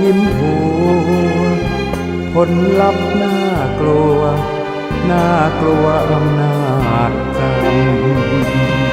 ยิ้มหัวผลลัพธ์น่ากลัวน่ากลัวอำนาจกรรม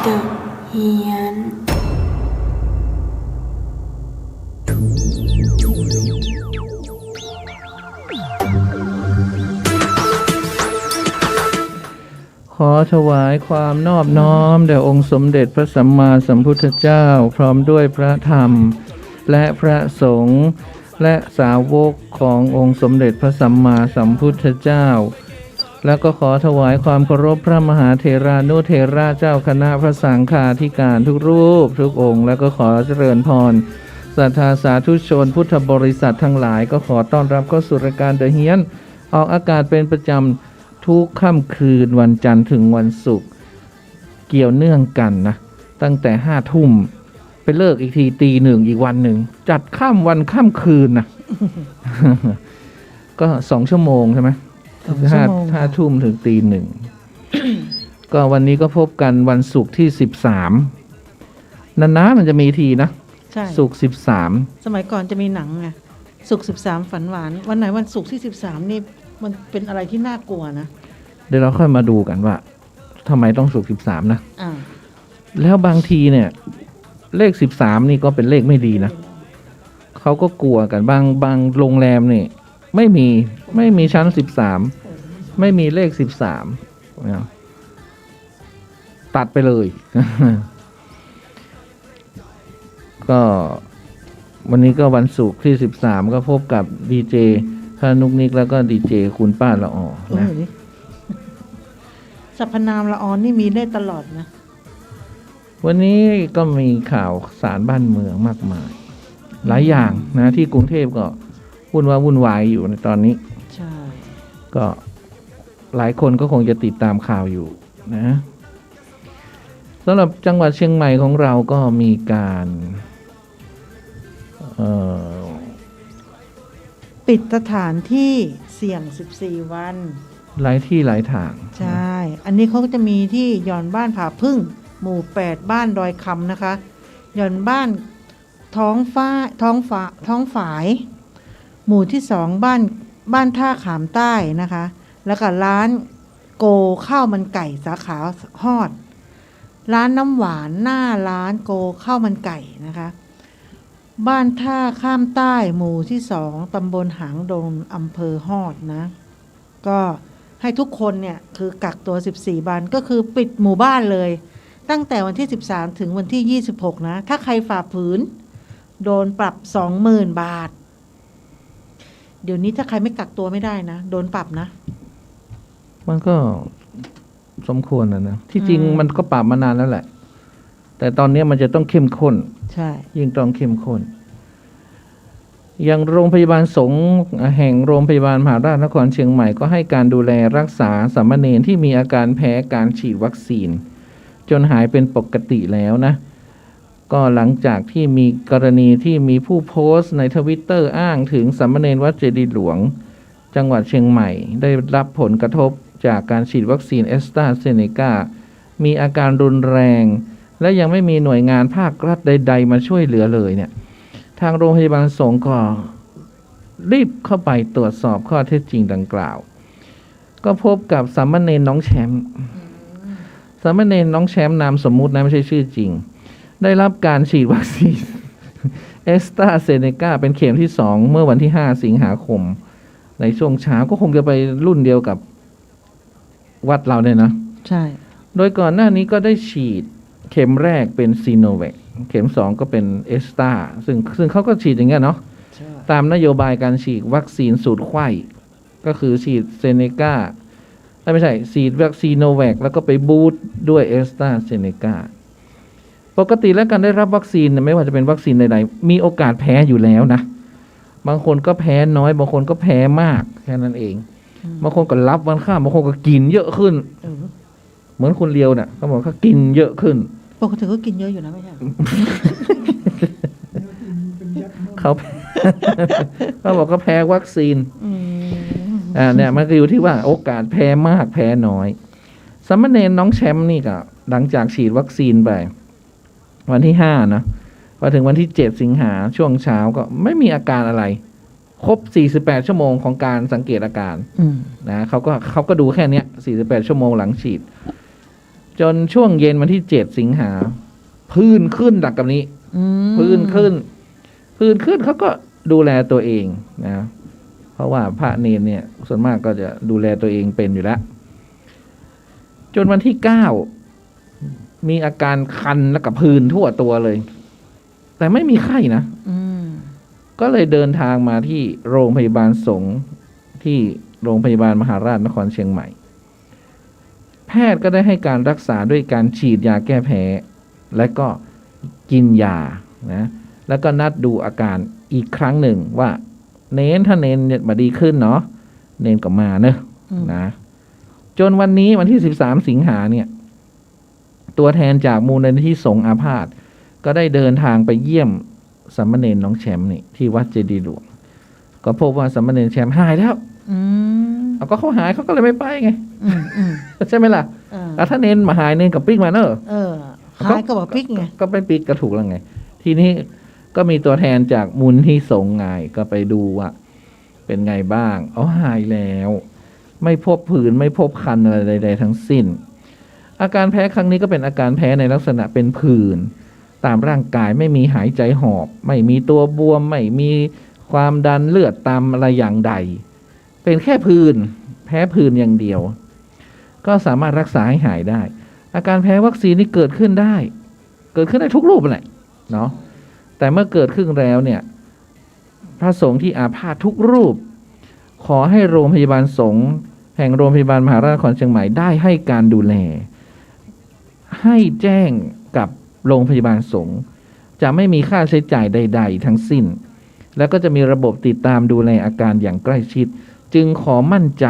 เดอะเฮียนขอถวายความนอบน้อมแด่องค์สมเด็จพระสัมมาสัมพุทธเจ้าพร้อมด้วยพระธรรมและพระสงฆ์และสาวกขององค์สมเด็จพระสัมมาสัมพุทธเจ้าแล้วก็ขอถวายความเคารพพระมหาเถรานุเถระเจ้าคณะพระสังฆาธิการทุกรูปทุกองค์แล้วก็ขอเจริญพรส ศรัทธาสาธุชนพุทธบริษัททั้งหลายก็ขอต้อนรับเข้าสู่รายการเดอะเฮียนออกอากาศเป็นประจำทุกค่ำคืนวันจันทร์ถึงวันศุกร์เกี่ยวเนื่องกันนะตั้งแต่5 ทุ่มไปเลิกอีกทีตีหนึ่งอีกวันหนึ่งจัดข้ามวันข้ามคืนนะ ก็2 ชั่วโมงใช่ไหมห้าทุ่มถึงตีหนึ่ง ก็วันนี้ก็พบกันวันศุกร์ที่13นานๆมันจะมีทีนะ ใช่ ศุกร์13 สมัยก่อนจะมีหนังไงศุกร์13ฝันหวานวันไหนวันศุกร์ที่13นี่มันเป็นอะไรที่น่ากลัวนะ เดี๋ยวเราค่อยมาดูกันว่าทำไมต้องศุกร์13นะ อ่า แล้วบางทีเนี่ยเลข13นี่ก็เป็นเลขไม่ดีนะเขาก็กลัวกันบางโรงแรมนี่ไม่มีชั้น13ไม่มีเลข13นะตัดไปเลย ก็วันนี้ก็วันศุกร์ที่13ก็พบกับดีเจพานุกนิกแล้วก็ดีเจคุณป้าละออนะ สรรพนามละออนนี่มีได้ตลอดนะ วันนี้ก็มีข่าวสารบ้านเมืองมากมาย หลายอย่างนะที่กรุงเทพก็วุ่นวายอยู่ในตอนนี้ ใช่ ก็หลายคนก็คงจะติดตามข่าวอยู่นะสำหรับจังหวัดเชียงใหม่ของเราก็มีการปิดสถานที่เสี่ยง14 วัน หลายที่หลายทาง ใช่ อันนี้เขาก็จะมีที่หย่อนบ้านผาพึ่งหมู่8บ้านดอยคำนะคะหย่อนบ้านท้องฝายหมู่ที่2บ้านท่าขามใต้นะคะ แล้วก็ร้านโกข้าวมันไก่สาขาฮอด ร้านน้ำหวานหน้าร้านโกข้าวมันไก่นะคะ บ้านท่าข้ามใต้หมู่ที่2ตำบลหางดงอำเภอฮอดนะก็ให้ทุกคนเนี่ยคือกักตัว14 วันก็คือปิดหมู่บ้านเลยตั้งแต่วันที่13ถึงวันที่26นะถ้าใครฝ่าฝืนโดนปรับ 20,000 บาทเดี๋ยวนี้ถ้าใครไม่กักตัวไม่ได้นะโดนปรับนะ มันก็สมควรนะที่จริงมันก็ปรับมานานแล้วแหละแต่ตอนนี้มันจะต้องเข้มข้น ใช่ ยิ่งต้องเข้มข้นอย่างโรงพยาบาลสงฆ์แห่งโรงพยาบาลมหาราชนครเชียงใหม่ก็ให้การดูแลรักษาสามเณรที่มีอาการแพ้การฉีดวัคซีนจนหายเป็นปกติแล้วนะก็หลังจากที่มีกรณีที่มีผู้โพสต์ในทวิตเตอร์อ้างถึงสามเณรวัดเจดีย์หลวงจังหวัดเชียงใหม่ได้รับผลกระทบจากการฉีดวัคซีนแอสตราเซเนกามีอาการรุนแรงและยังไม่มีหน่วยงานภาครัฐใดๆมาช่วยเหลือเลยเนี่ยทางโรงพยาบาลสงฆ์ก็รีบเข้าไปตรวจสอบข้อเท็จจริงดังกล่าวก็พบกับสามเณรน้องแชมป์สามเณรน้องแชมป์นามสมมุตินะไม่ใช่ชื่อจริงได้รับการฉีดวัคซีนแอสตราเซเนกาเป็นเข็มที่2เมื่อวันที่5 สิงหาคมในช่วงเช้าก็คงจะไปรุ่นเดียวกับวัดเราเนี่ยนะใช่ โดยก่อนหน้านี้ก็ได้ฉีดเข็มแรกเป็นซีโนแวคเข็ม2ก็เป็นเอสตราซึ่งเขาก็ฉีดอย่างเงี้ยเนาะตามนโยบายการฉีดวัคซีนสูตรไข้ก็คือฉีดเซเนกาไม่ใช่ฉีดวัคซีนโนแวคแล้วก็ไปบูสต์ด้วยเอสตราเซเนกาปกติแล้วการได้รับวัคซีนไม่ว่าจะเป็นวัคซีนใดๆมีโอกาสแพ้อยู่แล้วนะบางคนก็แพ้น้อยบางคนก็แพ้มากแค่นั้นเองบางคนก็รับวันข้ามบางคนก็กินเยอะขึ้นเหมือนคุณเลียวเนี่ยเขาบอกเขากินเยอะขึ้นปกติก็กินเยอะอยู่นะไม่ใช่ เขาบอกเขาแพ้วัคซีนเนี่ยมันก็อยู่ที่ว่าโอกาสแพ้มากแพ้น้อยสามเณรน้องแชมป์นี่ก็หลังจากฉีดวัคซีนไปวันที่5นะพอถึงวันที่7 สิงหาช่วงเช้าก็ไม่มีอาการอะไรครบ48 ชั่วโมงของการสังเกตอาการนะเขาก็ดูแค่เนี้ย48 ชั่วโมงหลังฉีดจนช่วงเย็นวันที่7 สิงหาพื้นขึ้นดักกับนี้พื้นขึ้นเขาก็ดูแลตัวเองนะเพราะว่าพระเนรเนี่ยส่วนมากก็จะดูแลตัวเองเป็นอยู่แล้วจนวันที่9มีอาการคันและกับพื้นทั่วตัวเลยแต่ไม่มีไข้นะก็เลยเดินทางมาที่โรงพยาบาลสงฆ์ที่โรงพยาบาลมหาราชนครเชียงใหม่แพทย์ก็ได้ให้การรักษาด้วยการฉีดยาแก้แพ้และก็กินยานะ แล้วก็นัดดูอาการอีกครั้งหนึ่งว่าเน้นถ้าเน้นมาดีขึ้นเนาะเน้นก็มาเนอะนะจนวันนี้วันที่13 สิงหาเนี่ยตัวแทนจากมูลนิธิสงฆ์อาพาธก็ได้เดินทางไปเยี่ยมสามเณรน้องแชมป์นี่ที่วัดเจดีย์หลวงก็พบว่าสามเณรแชมป์หายแล้วเอาก็เขาหายเขาก็เลยไม่ไปไงใช่ไหมล่ะแล้วถ้าเน้นมาหายเน้นกับปิ๊กมาเนอะหายก็บอกปิ๊กไงก็ไปปิ๊กก็ถูกแล้วไงทีนี้ก็มีตัวแทนจากมูลที่สงฆ์ไงก็ไปดูว่าเป็นไงบ้างหายแล้วไม่พบผื่นไม่พบคันอะไรใดๆทั้งสิ้นอาการแพ้ครั้งนี้ก็เป็นอาการแพ้ในลักษณะเป็นผื่นตามร่างกายไม่มีหายใจหอบไม่มีตัวบวมไม่มีความดันเลือดตามอะไรอย่างใดเป็นแค่ผื่นแพ้ผื่นอย่างเดียวก็สามารถรักษาให้หายได้อาการแพ้วัคซีนนี่เกิดขึ้นได้ทุกรูปแหละเนาะแต่เมื่อเกิดขึ้นแล้วเนี่ยพระสงฆ์ที่อาพาธทุกรูปขอให้โรงพยาบาลสงฆ์แห่งโรงพยาบาลมหาราชนครเชียงใหม่ได้ให้การดูแลให้แจ้งกับโรงพยาบาลสงฆ์จะไม่มีค่าใช้จ่ายใดๆทั้งสิ้นแล้วก็จะมีระบบติดตามดูแลอาการอย่างใกล้ชิดจึงขอมั่นใจ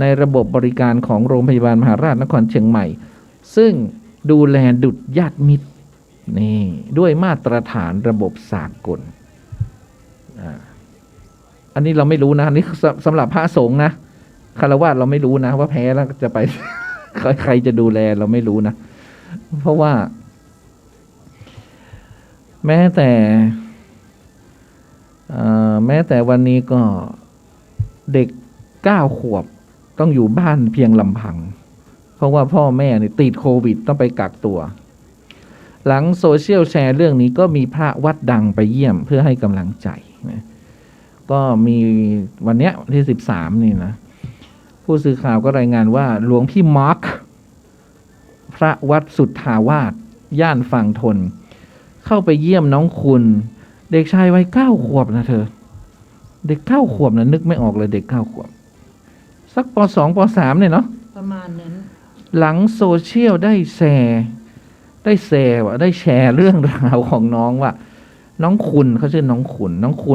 ในระบบบริการของโรงพยาบาลมหาราชนครเชียงใหม่ซึ่งดูแลดุจญาติมิตรนี่ด้วยมาตรฐานระบบสากลอันนี้เราไม่รู้นะนี่สำหรับพระสงฆ์นะฆราวาสเราไม่รู้นะว่าแพ้แล้วจะไป ใครจะดูแลเราไม่รู้นะเพราะว่าแม้แต่วันนี้ก็เด็ก9 ขวบต้องอยู่บ้านเพียงลำพังเพราะว่าพ่อแม่เนี่ยติดโควิดต้องไปกักตัวหลังโซเชียลแชร์เรื่องนี้ก็มีพระวัดดังไปเยี่ยมเพื่อให้กำลังใจนะก็มีวันเนี้ยที่13นี่นะผู้สื่อข่าวก็รายงานว่าหลวงพี่มาร์คพระวัดสุทธาวาสย่านฝั่งทนเข้าไปเยี่ยมน้องคุณเด็กชายวัย9 ขวบนะเธอเด็ก9 ขวบนะนึกไม่ออกเลยเด็ก9 ขวบสักป.2 ป.3เนี่ยเนาะประมาณนั้นหลังโซเชียลได้แชร์เรื่องราวของน้องว่าน้องคุณเขาชื่อน้องคุณ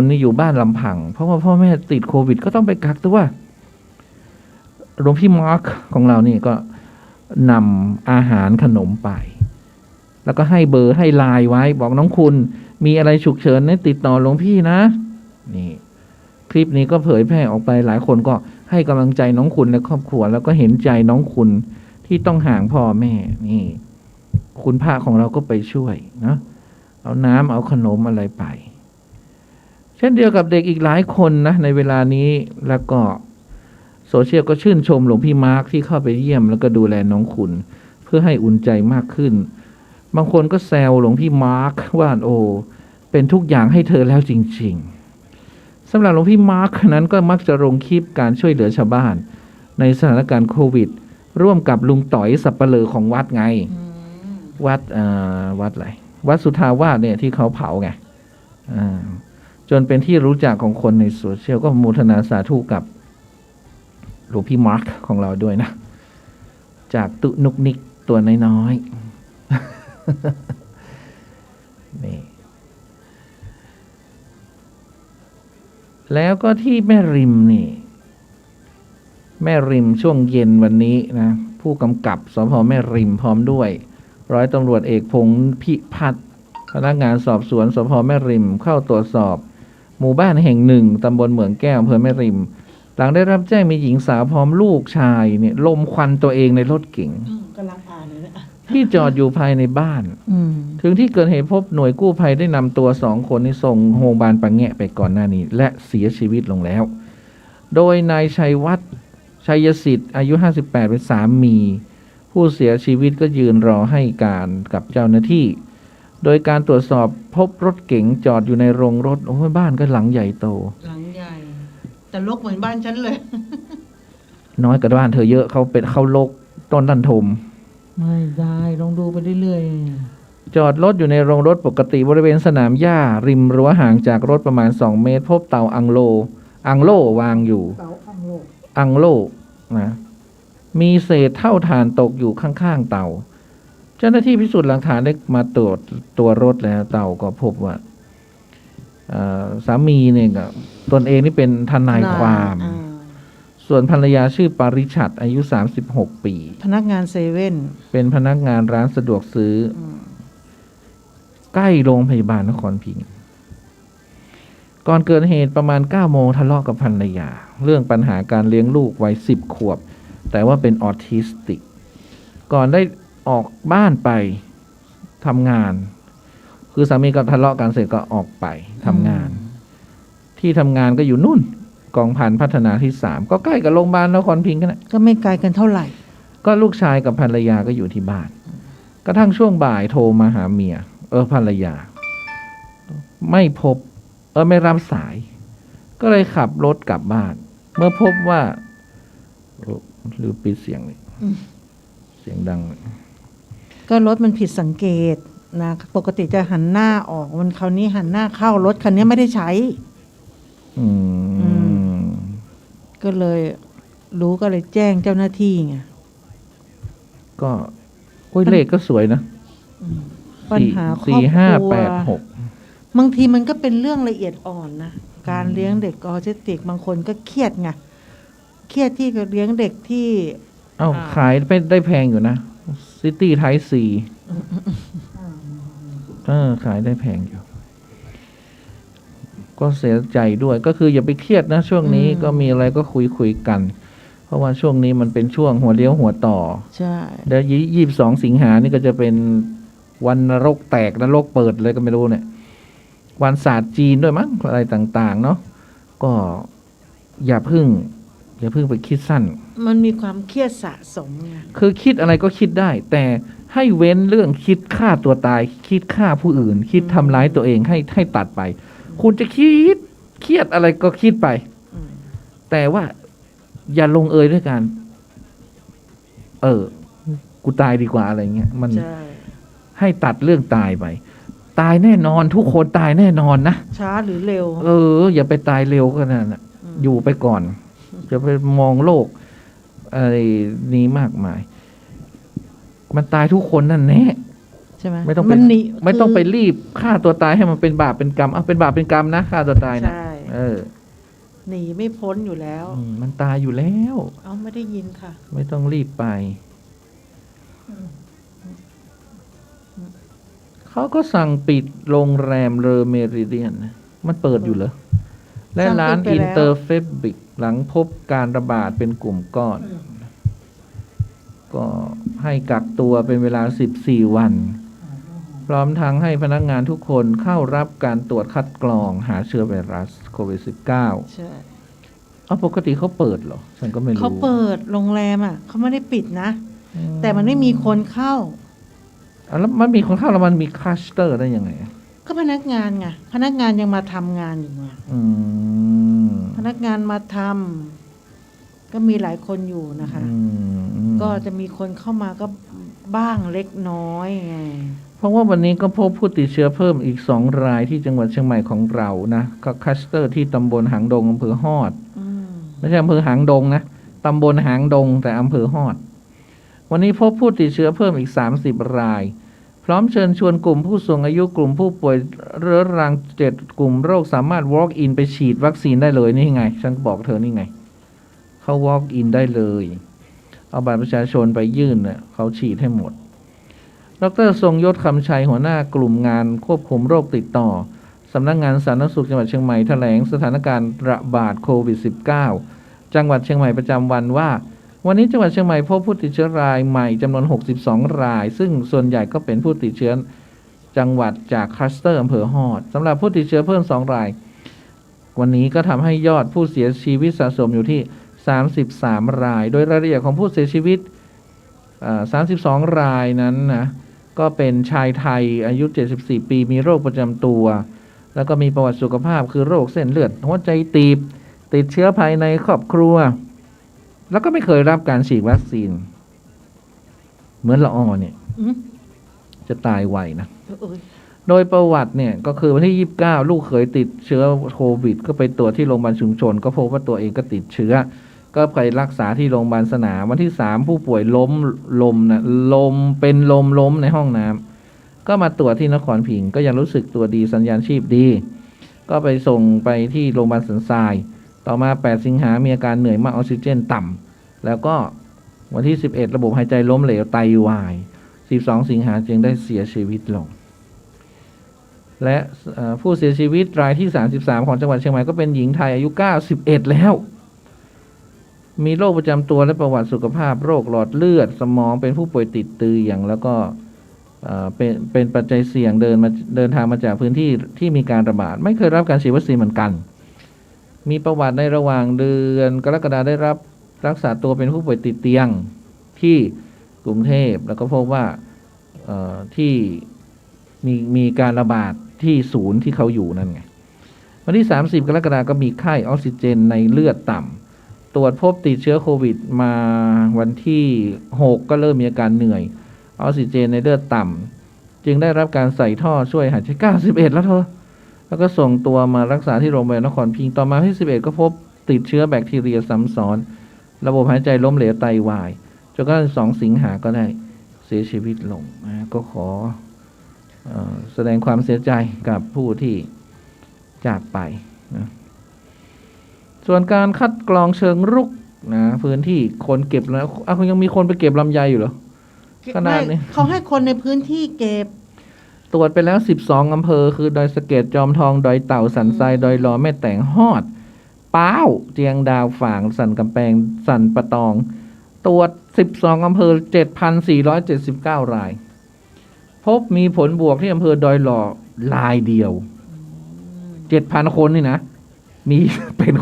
นี่อยู่บ้านลำพังเพราะว่าพ่อแม่ติดโควิดก็ต้องไปกักตัวหลวงพี่มาร์คของเรานี่ก็นำอาหารขนมไปแล้วก็ให้เบอร์ให้ไลน์ไว้บอกน้องคุณมีอะไรฉุกเฉินให้ติดต่อหลวงพี่นะนี่คลิปนี้ก็เผยแพร่ออกไปหลายคนก็ให้กำลังใจน้องคุณและครอบครัวแล้วก็เห็นใจน้องคุณที่ต้องห่างพ่อแม่นี่คุณพระของเราก็ไปช่วยนะเอาน้ำเอาขนมอะไรไปเช่นเดียวกับเด็กอีกหลายคนนะในเวลานี้แล้วก็โซเชียลก็ชื่นชมหลวงพี่มาร์คที่เข้าไปเยี่ยมแล้วก็ดูแลน้องคุณเพื่อให้อุ่นใจมากขึ้นบางคนก็แซวหลวงพี่มาร์คว่าเป็นทุกอย่างให้เธอแล้วจริงๆสำหรับหลวงพี่มาร์คนั้นก็มักจะลงคลิปการช่วยเหลือชาวบ้านในสถานการณ์โควิดร่วมกับลุงต่อยสับปะเลอของวัดไงวัดอะไรวัดสุทธาวาสเนี่ยที่เขาเผาไงจนเป็นที่รู้จักของคนในโซเชียลก็โมทนาสาธุกับหลวงพี่มาร์คของเราด้วยนะจากตุนุกนิกตัวน้อยๆนี่แล้วก็ที่แม่ริมนี่แม่ริมช่วงเย็นวันนี้นะผู้กำกับสพ.แม่ริมพร้อมด้วยร้อยตำรวจเอกพงษ์พิพัฒน์พนักงานสอบสวนสพ.แม่ริมเข้าตรวจสอบหมู่บ้านแห่งหนึ่งตำบลเหมืองแก้วอำเภอแม่ริมหลังได้รับแจ้งมีหญิงสาวพร้อมลูกชายเนี่ยลมควันตัวเองในรถเก๋งกำลังอ่านเลยนะที่จอดอยู่ภายในบ้านถึงที่เกิดเหตุพบหน่วยกู้ภัยได้นำตัว2 คนนี้ส่งโรงพยาบาลปางแงะไปก่อนหน้านี้และเสียชีวิตลงแล้วโดยนายชัยวัฒน์ชัยสิทธิ์อายุ58เป็นสามีผู้เสียชีวิตก็ยืนรอให้การกับเจ้าหน้าที่โดยการตรวจสอบพบรถเก๋งจอดอยู่ในโรงรถบ้านก็หลังใหญ่โตหลังใหญ่แต่รกเหมือนบ้านฉันเลย น้อยกว่าบ้านเธอเยอะเขารกต้นดันทมไม่ได้ลองดูไปเรื่อยๆจอดรถอยู่ในโรงรถปกติบริเวณสนามหญ้าริมรั้วห่างจากรถประมาณ2 เมตรพบเตาอังโลวางอยู่เตาอังโลนะมีเศษเท่าฐานตกอยู่ข้างๆเตาเจ้าหน้าที่พิสูจน์หลักฐานได้มาตรวจตัวรถแล้วเตาก็พบว่า สามีเนี่ยก็ตนเองนี่เป็นทนายความ อ่ ส่วนภรรยาชื่อปาริชัดอายุ36 ปี พนักงานเซเว่น เป็นพนักงานร้านสะดวกซื้ออใกล้โรงพยาบาลนครพิงค์ก่อนเกิดเหตุประมาณ9 โมงทะเลาะกับภรรยา เรื่องปัญหาการเลี้ยงลูกวัย10 ขวบ แต่ว่าเป็นออทิสติก ก่อนได้ออกบ้านไปทำงาน คือสามีก็ทะเลาะกันเสร็จก็ออกไปทำงาน ที่ทำงานก็อยู่นู่น กองพันพัฒนาที่ 3 ก็ใกล้กับโรงพยาบาลนครพิงค์กันนะ ก็ไม่ไกลกันเท่าไหร่ ก็ลูกชายกับภรรยาก็อยู่ที่บ้าน กระทั่งช่วงบ่ายโทรมาหาเมียภรรยา ไม่พบไม่รับสาย ก็เลยขับรถกลับบ้าน เมื่อพบว่าหรือปิดเสียงเลยเสียงดังเลย ก็รถมันผิดสังเกตนะปกติจะหันหน้าออกมันคราวนี้หันหน้าเข้ารถคันนี้ไม่ได้ใช้ อืม ก็เลยรู้ก็เลยแจ้งเจ้าหน้าที่ไง ก็โอ้ยเลขก็สวยนะ ปัญหาครอบครัว 4586 บางทีมันก็เป็นเรื่องละเอียดอ่อนนะการเลี้ยงเด็กออทิสติกบางคนก็เครียดไงเครียดที่เลี้ยงเด็กที่ เอ้าขายไปได้แพงอยู่นะซิตี้ไทป์ซีขายได้แพงอยู่ ก็เสียใจด้วยก็คืออย่าไปเครียดนะช่วงนี้ก็มีอะไรก็คุยกัน เพราะว่าช่วงนี้มันเป็นช่วงหัวเลี้ยวหัวต่อ ใช่ เดี๋ยว22 สิงหานี่ก็จะเป็นวันนรกแตกนรกเปิดเลยก็ไม่รู้เนี่ย วันศาสตร์จีนด้วยมั้งอะไรต่างๆเนาะก็อย่าเพิ่งไปคิดสั้น มันมีความเครียดสะสมไง คือคิดอะไรก็คิดได้ แต่ให้เว้นเรื่องคิดฆ่าตัวตาย คิดฆ่าผู้อื่น คิดทำร้ายตัวเองให้ตัดไป คุณจะคิดเครียดอะไรก็คิดไป แต่ว่าอย่าลงเอยด้วยกันกูตายดีกว่าอะไรเงี้ยมัน ใช่ ให้ตัดเรื่องตายไป ตายแน่นอนทุกคนตายแน่นอนนะ ช้าหรือเร็ว อย่าไปตายเร็วขนาดนั้นอยู่ไปก่อนจะไปมองโลกอะไรนี้มากมาย มันตายทุกคนนั่นแน่ ใช่ไหม ไม่ต้องไป มันหนี ไม่ต้องไปรีบฆ่าตัวตายให้มันเป็นบาปเป็นกรรมเป็นบาปเป็นกรรมนะฆ่าตัวตายนะ ใช่ หนีไม่พ้นอยู่แล้ว มันตายอยู่แล้ว เอาไม่ได้ยินค่ะ ไม่ต้องรีบไป เขาก็สั่งปิดโรงแรมเรอเมริเดียนนะมันเปิดอยู่เหรอ และร้าน สั่งปิดไปแล้ว อินเตอร์เฟบิกหลังพบการระบาดเป็นกลุ่มก้อน ก็ให้กักตัวเป็นเวลา14 วัน พร้อมทั้งให้พนักงานทุกคนเข้ารับการตรวจคัดกรองหาเชื้อไวรัสโควิด -19 ใช่ ปกติเขาเปิดเหรอ ฉันก็ไม่รู้ เขาเปิดโรงแรมเขาไม่ได้ปิดนะ แต่มันไม่มีคนเข้า แล้วมันมีคนเข้าแล้วมันมีคลัสเตอร์ได้ยังไง ก็พนักงานไงพนักงานยังมาทำงานอยู่ไง อืม พนักงานมาทำก็มีหลายคนอยู่นะคะ ก็จะมีคนเข้ามาก็บ้างเล็กน้อยไง เพราะว่าวันนี้ก็พบผู้ติดเชื้อเพิ่มอีก2 รายที่จังหวัดเชียงใหม่ของเรานะก็คลัสเตอร์ที่ตำบลหางดงอำเภอฮอด ไม่ใช่อำเภอหางดงนะตำบลหางดงแต่อำเภอฮอด วันนี้พบผู้ติดเชื้อเพิ่มอีก30 ราย พร้อมเชิญชวนกลุ่มผู้สูงอายุกลุ่มผู้ป่วยเรื้อรัง7 กลุ่มโรคสามารถ walk in ไปฉีดวัคซีนได้เลยนี่ไงฉันบอกเธอนี่ไงเขา walk in ได้เลยเอาบัตรประชาชนไปยื่นเนี่ยเขาฉีดให้หมดดร.ทรงยศคำชัยหัวหน้ากลุ่มงานควบคุมโรคติดต่อสำนักงานสาธารณสุขจังหวัดเชียงใหม่แถลงสถานการณ์ระบาดโควิด -19 จังหวัดเชียงใหม่ประจำวันว่าวันนี้จังหวัดเชียงใหม่พบผู้ติดเชื้อรายใหม่จำนวน62 รายซึ่งส่วนใหญ่ก็เป็นผู้ติดเชื้อจังหวัดจากคลัสเตอร์อำเภอฮอดสำหรับผู้ติดเชื้อเพิ่ม2 รายวันนี้ก็ทำให้ยอดผู้เสียชีวิตสะสมอยู่ที่33 รายโดยรายละเอียดของผู้เสียชีวิต32 รายนั้นนะก็เป็นชายไทยอายุ74 ปีมีโรคประจำตัวแล้วก็มีประวัติสุขภาพคือโรคเส้นเลือดหัวใจตีบติดเชื้อภายในครอบครัวแล้วก็ไม่เคยรับการฉีดวัคซีนเหมือนละออเนี่ยจะตายไวนะโดยประวัติเนี่ยก็คือวันที่29ลูกเขยติดเชื้อโควิดก็ไปตรวจที่โรงพยาบาลชุมชนก็พบว่าตัวเองก็ติดเชื้อก็ไปรักษาที่โรงพยาบาลสนามวันที่3ผู้ป่วยล้มในห้องน้ำก็มาตรวจที่นครพิงค์ก็ยังรู้สึกตัวดีสัญญาณชีพดี ก็ไปส่งไปที่โรงพยาบาลสันทรายต่อมา8สิงหามีอาการเหนื่อยมากออกซิเจนต่ำแล้วก็วันที่11ระบบหายใจล้มเหลวไตวาย12สิงหาจึงได้เสียชีวิตลงและผู้เสียชีวิตรายที่33ของจังหวัดเชียงใหม่ก็เป็นหญิงไทยอายุ91แล้วมีโรคประจำตัวและประวัติสุขภาพโรคหลอดเลือดสมองเป็นผู้ป่วยติดเตียงแล้วก็เป็นปัจจัยเสี่ยงเดินทางมาจากพื้นที่ที่มีการระบาดไม่เคยรับการฉีดวัคซีนเหมือนกันมีประวัติในระหว่างเดือนกรกฎาคมได้รับรักษาตัวเป็นผู้ป่วยติดเตียงที่กรุงเทพแล้วก็พบว่าที่มีการระบาดที่ศูนย์ที่เขาอยู่นั่นไงวันที่30กรกฎาคมก็มีไข้ออกซิเจนในเลือดต่ำตรวจพบติดเชื้อโควิดมาวันที่6ก็เริ่มมีอาการเหนื่อยออกซิเจนในเลือดต่ำจึงได้รับการใส่ท่อช่วยหายใจ91แล้วเธอแล้วก็ส่งตัวมารักษาที่โรงพยาบาลนครพิงค์ต่อมาที่11ก็พบติดเชื้อแบคทีเรียซ้ำซ้อนระบบหายใจล้มเหลวไตวายจนกระทั่ง2สิงหาก็ได้เสียชีวิตลงนะก็ขอแสดงความเสียใจกับผู้ที่จากไปนะส่วนการคัดกรองเชิงรุกนะพื้นที่คนเก็บแล้วยังมีคนไปเก็บลำไยอยู่เหรอขนาดนี้เขาให้คนในพื้นที่เก็บตรวจไปแล้ว12อำเภอคือดอยสะเก็ดจอมทองดอยเต่าสันทรายดอยหลอแม่แตงฮอดป้าวเจียงดาวฝางสันกำแพงสันปะตองตรวจ12อำเภอ 7,479 รายพบมีผลบวกที่อำเภอดอยหล่อรายเดียว 7,000 คนนี่นะมีเป็น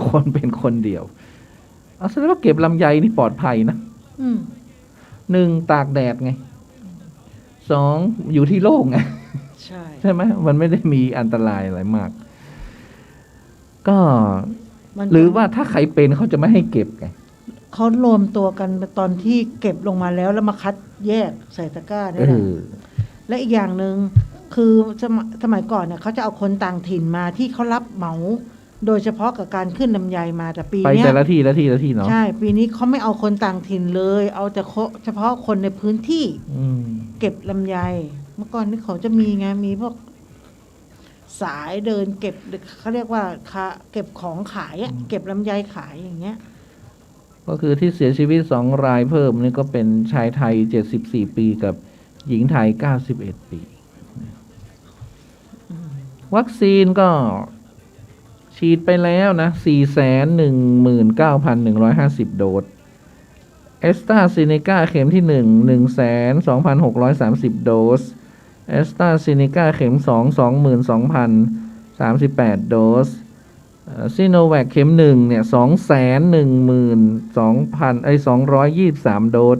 คนเดียวเอาแสดงว่าเก็บลำไยนี่ปลอดภัยนะ1ตากแดดไง2อยู่ที่โล่งไงใช่ไหมมันไม่ได้มีอันตรายอะไรมากก็หรือว่าถ้าใครเป็นเขาจะไม่ให้เก็บไงเขารวมตัวกันตอนที่เก็บลงมาแล้วมาคัดแยกใส่ตะกร้าเนี่ยนะและอีกอย่างหนึ่งคือสมัยก่อนเนี่ยเขาจะเอาคนต่างถิ่นมาที่เขารับเหมาโดยเฉพาะกับการขึ้นลำไยมาแต่ปีนี้ไปแต่ละที่เนาะใช่ปีนี้เขาไม่เอาคนต่างถิ่นเลยเอาแต่เฉพาะคนในพื้นที่เก็บลำไยเมื่อก่อนนี่เขาจะมีไงมีพวกสายเดินเก็บเขาเรียกว่าเก็บของขายเก็บลำไยขายอย่างเงี้ยก็คือที่เสียชีวิต2รายเพิ่มนี่ก็เป็นชายไทย74ปีกับหญิงไทย91ปีวัคซีนก็ฉีดไปแล้วนะ 419,150 โดสแอสตราเซเนกาเข็มที่ 1 12,630 โดสแอสตราเซเนกาเข็ม 22,038 โดสซิโนแวคเข็ม1เนี่ย 212,223 โดส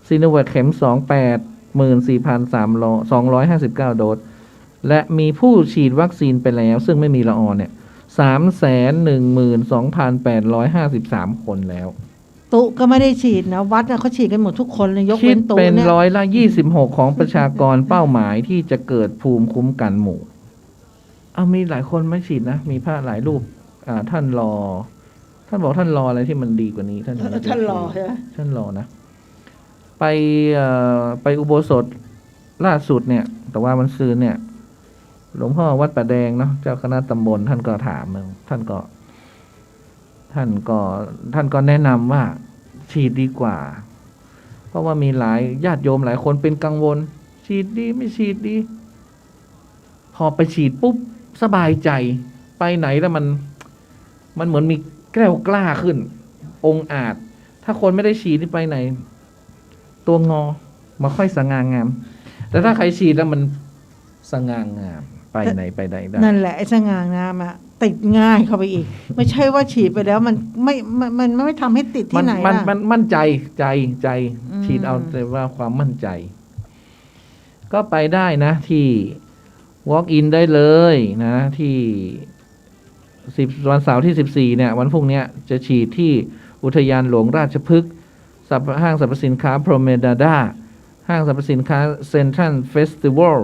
ซิโนแวคเข็ม284,359 โดสและมีผู้ฉีดวัคซีนไปแล้วซึ่งไม่มีละอองเนี่ย 312,853 คนแล้วตุก็ไม่ได้ฉีดนะวัดเขาฉีดกันหมดทุกคนเลยยกเว้นตุเนี่ยเป็น26%ของประชากรเป้าหมายที่จะเกิดภูมิคุ้มกันหมู่มีหลายคนไม่ฉีดนะมีพระหลายรูปท่านรอท่านบอกท่านรออะไรที่มันดีกว่านี้ท่านรอใช่ไหมท่านรอนะไปอุโบสถล่าสุดเนี่ยแต่ว่ามันซืนเนี่ยหลวงพ่อวัดป่าแดงเนาะเจ้าคณะตำบลท่านก็ถามท่านก็แนะนำว่าฉีดดีกว่าเพราะว่ามีหลายญาติโยมหลายคนเป็นกังวลฉีดดีไม่ฉีดดีพอไปฉีดปุ๊บสบายใจไปไหนแล้วมันเหมือนมีแกล้วกล้าขึ้นองอาจถ้าคนไม่ได้ฉีดนี่ไปไหนตัวงอมาค่อยสง่างามแต่ถ้าใครฉีดแล้วมันสง่างามไปไหนไปได้นั่นแหละไอ้สง่างามอะติดง่ายเข้าไปอีกไม่ใช่ว่าฉีดไปแล้วมันไม่ทำให้ติดที่ไหนมันมั่นใจฉีดเอาแต่ว่าความมั่นใจก็ไปได้นะที่ walk in ได้เลยนะที่วันเสาร์ที่14เนี่ยวันพรุ่งนี้จะฉีดที่อุทยานหลวงราชพฤกษ์ห้างสรรพสินค้าโพรเมดาด้าห้างสรรพสินค้าเซ็นทรัลเฟสติวัล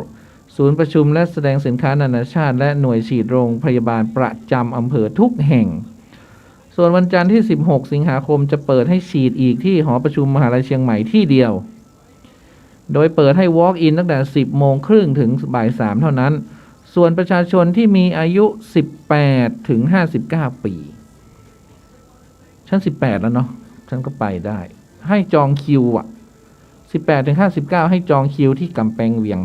ศูนย์ประชุมและแสดงสินค้านานาชาติและหน่วยฉีดโรงพยาบาลประจำอำเภอทุกแห่งส่วนวันจันทร์ที่16สิงหาคมจะเปิดให้ฉีดอีกที่หอประชุมมหาลัยเชียงใหม่ที่เดียวโดยเปิดให้ walk in ตั้งแต่ 10:30 นถึงบ่าย 3 เท่านั้น ส่วนประชาชนที่มีอายุ18ถึง59ปีฉัน18แล้วเนาะฉันก็ไปได้ ให้จองคิวอ่ะ18ถึง59ให้จองคิวที่กำแพงเวียง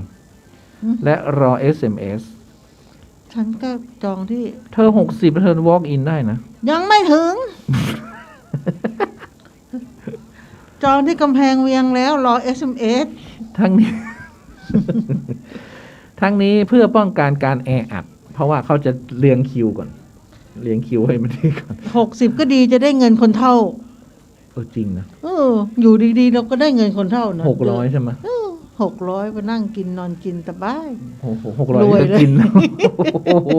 และรอ SMS ฉันก็จองที่ เธอ60เธอ walk in ได้นะ ยังไม่ถึง จองที่กำแพงเวียงแล้วรอ SMS ทั้งนี้ ทั้งนี้เพื่อป้องกันการแออัด เพราะว่าเขาจะเรียงคิวก่อน เรียงคิวให้มันดีก่อน 60ก็ดีจะได้เงินคนเท่า จริงนะ อยู่ดีๆเราก็ได้เงินคนเท่านะ 600ใช่ไหม 600ไปนั่งกินนอนกินสบาย โอ้โห600 รวย จะ เลย กิน โอ้โห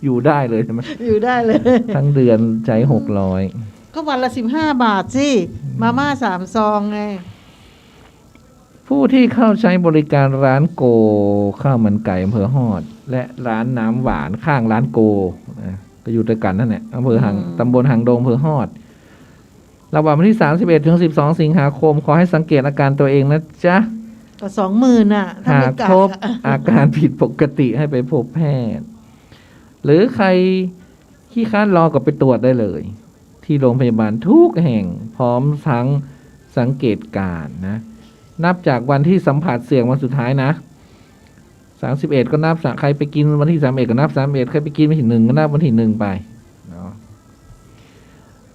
อยู่ได้เลยใช่ไหม อยู่ได้เลย ทั้งเดือนใจ600 ก็วันละ15 บาทสิมาม่า3 ซองไง ผู้ที่เข้าใช้บริการร้านโกข้าวมันไก่อำเภอฮอด และร้านน้ำหวานข้างร้านโกนะก็อยู่ด้วยกันนั่นแหละอำเภอหางตำบลหางดงอำเภอฮอด ระหว่างวันที่31ถึง12สิงหาคมขอให้สังเกตอาการตัวเองนะจ๊ะ ก็20,000น่ะถ้า หา ไม่ ก กั พ ก บอาการผิดปกติให้ไปพบแพทย์ หรือใครขี้ค้านรอก็ไปตรวจได้เลย ที่โรงพยาบาลทุกแห่งพร้อมทั้งสังเกตการณ์นะ นับจากวันที่สัมผัสเสี่ยงวันสุดท้ายนะ31ก็นับใครไปกินวันที่31ก็นับ31ใครไปกินวันที่1ก็นับวันที่1ไปเนาะ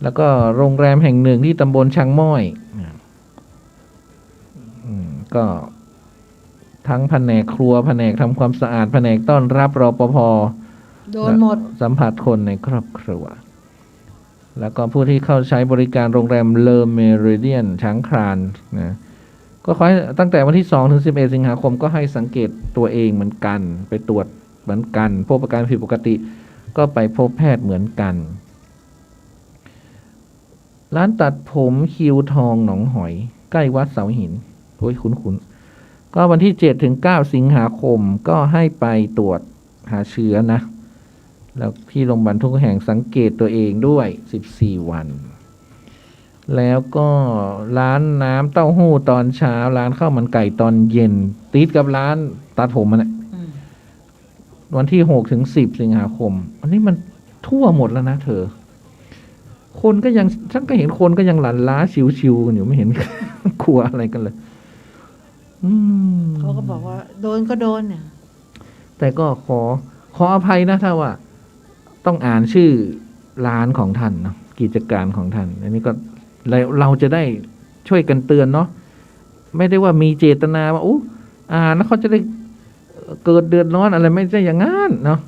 แล้วก็โรงแรมแห่งหนึ่งที่ตำบลช้างม้อยก็ทั้งแผนกครัวแผนกทำความสะอาดแผนกต้อนรับรปภ โดนหมด สัมผัสคนในครอบครัว แล้วก็ผู้ที่เข้าใช้บริการโรงแรมเลอเมริเดียนช้างคลานนะก็ขอให้ตั้งแต่วันที่2ถึง11สิงหาคมก็ให้สังเกตตัวเองเหมือนกัน ไปตรวจเหมือนกันพบอาการผิดปกติก็ไปพบแพทย์เหมือนกัน ร้านตัดผมคิวทองหนองหอยใกล้วัดเสาหินโอ้ยคุ้นๆก็วันที่7ถึง9สิงหาคมก็ให้ไปตรวจหาเชื้อนะ แล้วที่โรงพยาบาลทุกแห่งสังเกตตัวเองด้วย14วัน แล้วก็ร้านน้ำเต้าหู้ตอนเช้าร้านข้าวมันไก่ตอนเย็นติดกับร้านตัดผมมันนะวันที่6ถึง10สิงหาคม อันนี้มันทั่วหมดแล้วนะเธอ คนก็ยังฉันก็เห็นคนก็ยังหลั่นล้าชิวๆกันอยู่ไม่เห็น กลัวอะไรกันเลยเขาก็บอกว่าโดนก็โดนเนี่ย แต่ก็ขออภัยนะถ้าว่า ต้องอ่านชื่อร้านของท่านเนาะกิจการของท่านอันนี้ก็เราจะได้ช่วยกันเตือนเนาะไม่ได้ว่ามีเจตนาว่าอ่านแล้วเขาจะได้เกิดเดือดร้อนอะไรไม่ใช่อย่างนั้นเนาะ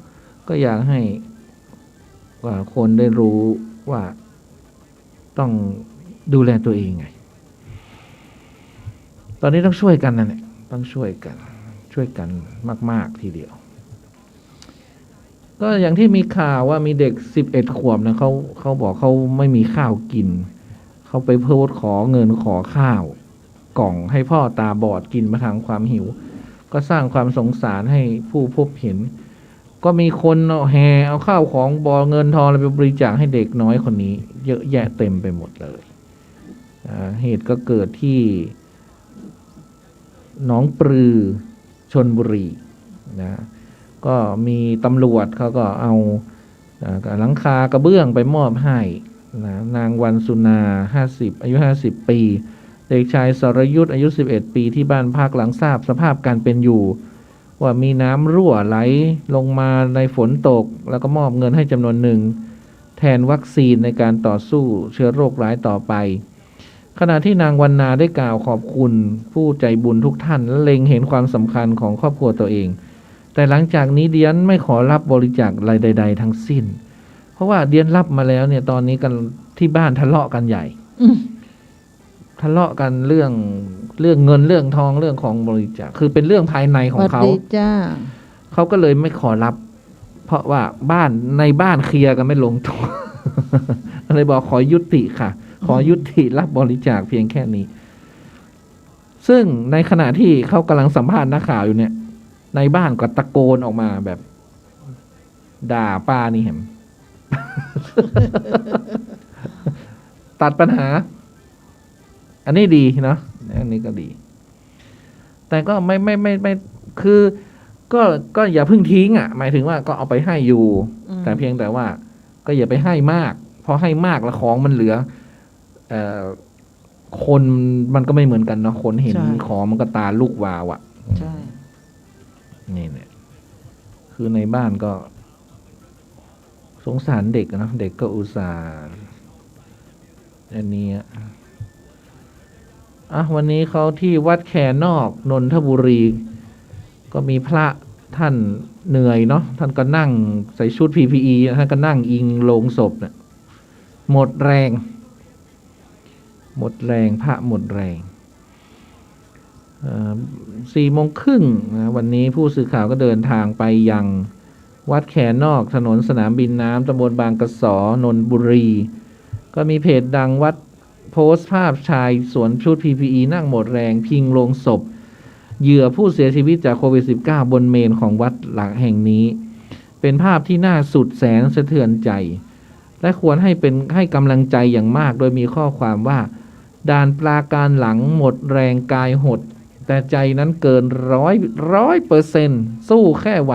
ก็อยากให้ว่าคนได้รู้ว่าต้องดูแลตัวเองไงตอนนี้ต้องช่วยกันนั่นแหละต้องช่วยกันมากๆทีเดียวก็อย่างที่มีข่าวว่ามีเด็ก11 ขวบนะเขาบอกเขาไม่มีข้าวกินเขาไปโพสต์ขอเงินขอข้าวกล่องให้พ่อตาบอดกินมาทางความหิวก็สร้างความสงสารให้ผู้พบเห็นก็มีคนแห่เอาข้าวของบอเงินทองอะไรไปบริจาคให้เด็กน้อยคนนี้เยอะแยะเต็มไปหมดเลยเหตุก็เกิดที่หนองปลือชลบุรีนะก็มีตำรวจเขาก็เอาหลังคากระเบื้องไปมอบให้นะนางวันสุนาอายุ50 ปีเด็กชายสรยุทธอายุ11 ปีที่บ้านพักหลังทราบสภาพการเป็นอยู่ว่ามีน้ำรั่วไหลลงมาในฝนตกแล้วก็มอบเงินให้จำนวนหนึ่งแทนวัคซีนในการต่อสู้เชื้อโรคร้ายต่อไปขณะที่นางวรรณาได้กล่าวขอบคุณผู้ใจบุญทุกท่านและเล็งเห็นความสำคัญของครอบครัวตัวเองแต่หลังจากนี้เดียนไม่ขอรับบริจาคอะไรใดๆทั้งสิ้นเพราะว่าเดียนรับมาแล้วเนี่ยตอนนี้กันที่บ้านทะเลาะกันใหญ่ทะเลาะกันเรื่องเงินเรื่องทองเรื่องของบริจาคคือเป็นเรื่องภายในของเขาเขาก็เลยไม่ขอรับเพราะว่าในบ้านเคลียร์กันไม่ลงตัว เลยบอกขอยุติค่ะขอยุติรับบริจาคเพียงแค่นี้ซึ่งในขณะที่เขากำลังสัมภาษณ์นักข่าวอยู่เนี่ยในบ้านก็ตะโกนออกมาแบบด่าป้านี่เห็น ตัดปัญหาอันนี้ดีเนาะอันนี้ก็ดีแต่ก็ไม่คือ ก็อย่าเพิ่งทิ้งอ่ะ หมายถึงว่าก็เอาไปให้อยู่ แต่เพียงแต่ว่า ก็อย่าไปให้มากเพราะให้มากแล้วของมันเหลือคนมันก็ไม่เหมือนกันเนาะคนเห็นของมันก็ตาลูกวาวอ่ะ ใช่ นี่เนี่ยคือในบ้านก็ สงสารเด็กนะเด็กก็อุตส่าห์อันนี้วันนี้เขาที่วัดแคนอกนนทบุรี ก็มีพระท่านเหนื่อยเนาะท่านก็นั่งใส่ชุด PPE ท่านก็นั่งอิงโลงศพเนี่ยหมดแรงพระหมดแรง4:30 นะวันนี้ผู้สื่อข่าวก็เดินทางไปยังวัดแคนอกถนนสนามบินน้ำตำบลบางกระสอนนทบุรี ก็มีเพจดังวัดโพสต์ภาพชายสวมชุด PPE นั่งหมดแรงพิงโลงศพเหยื่อผู้เสียชีวิตจากโควิด -19 บนเมนของวัดหลักแห่งนี้ เป็นภาพที่น่าสุดแสนสะเทือนใจ และควรให้กำลังใจอย่างมากโดยมีข้อความว่าด่านปราการหลังหมดแรงกายหด แต่ใจนั้นเกิน100%สู้แค่ไหว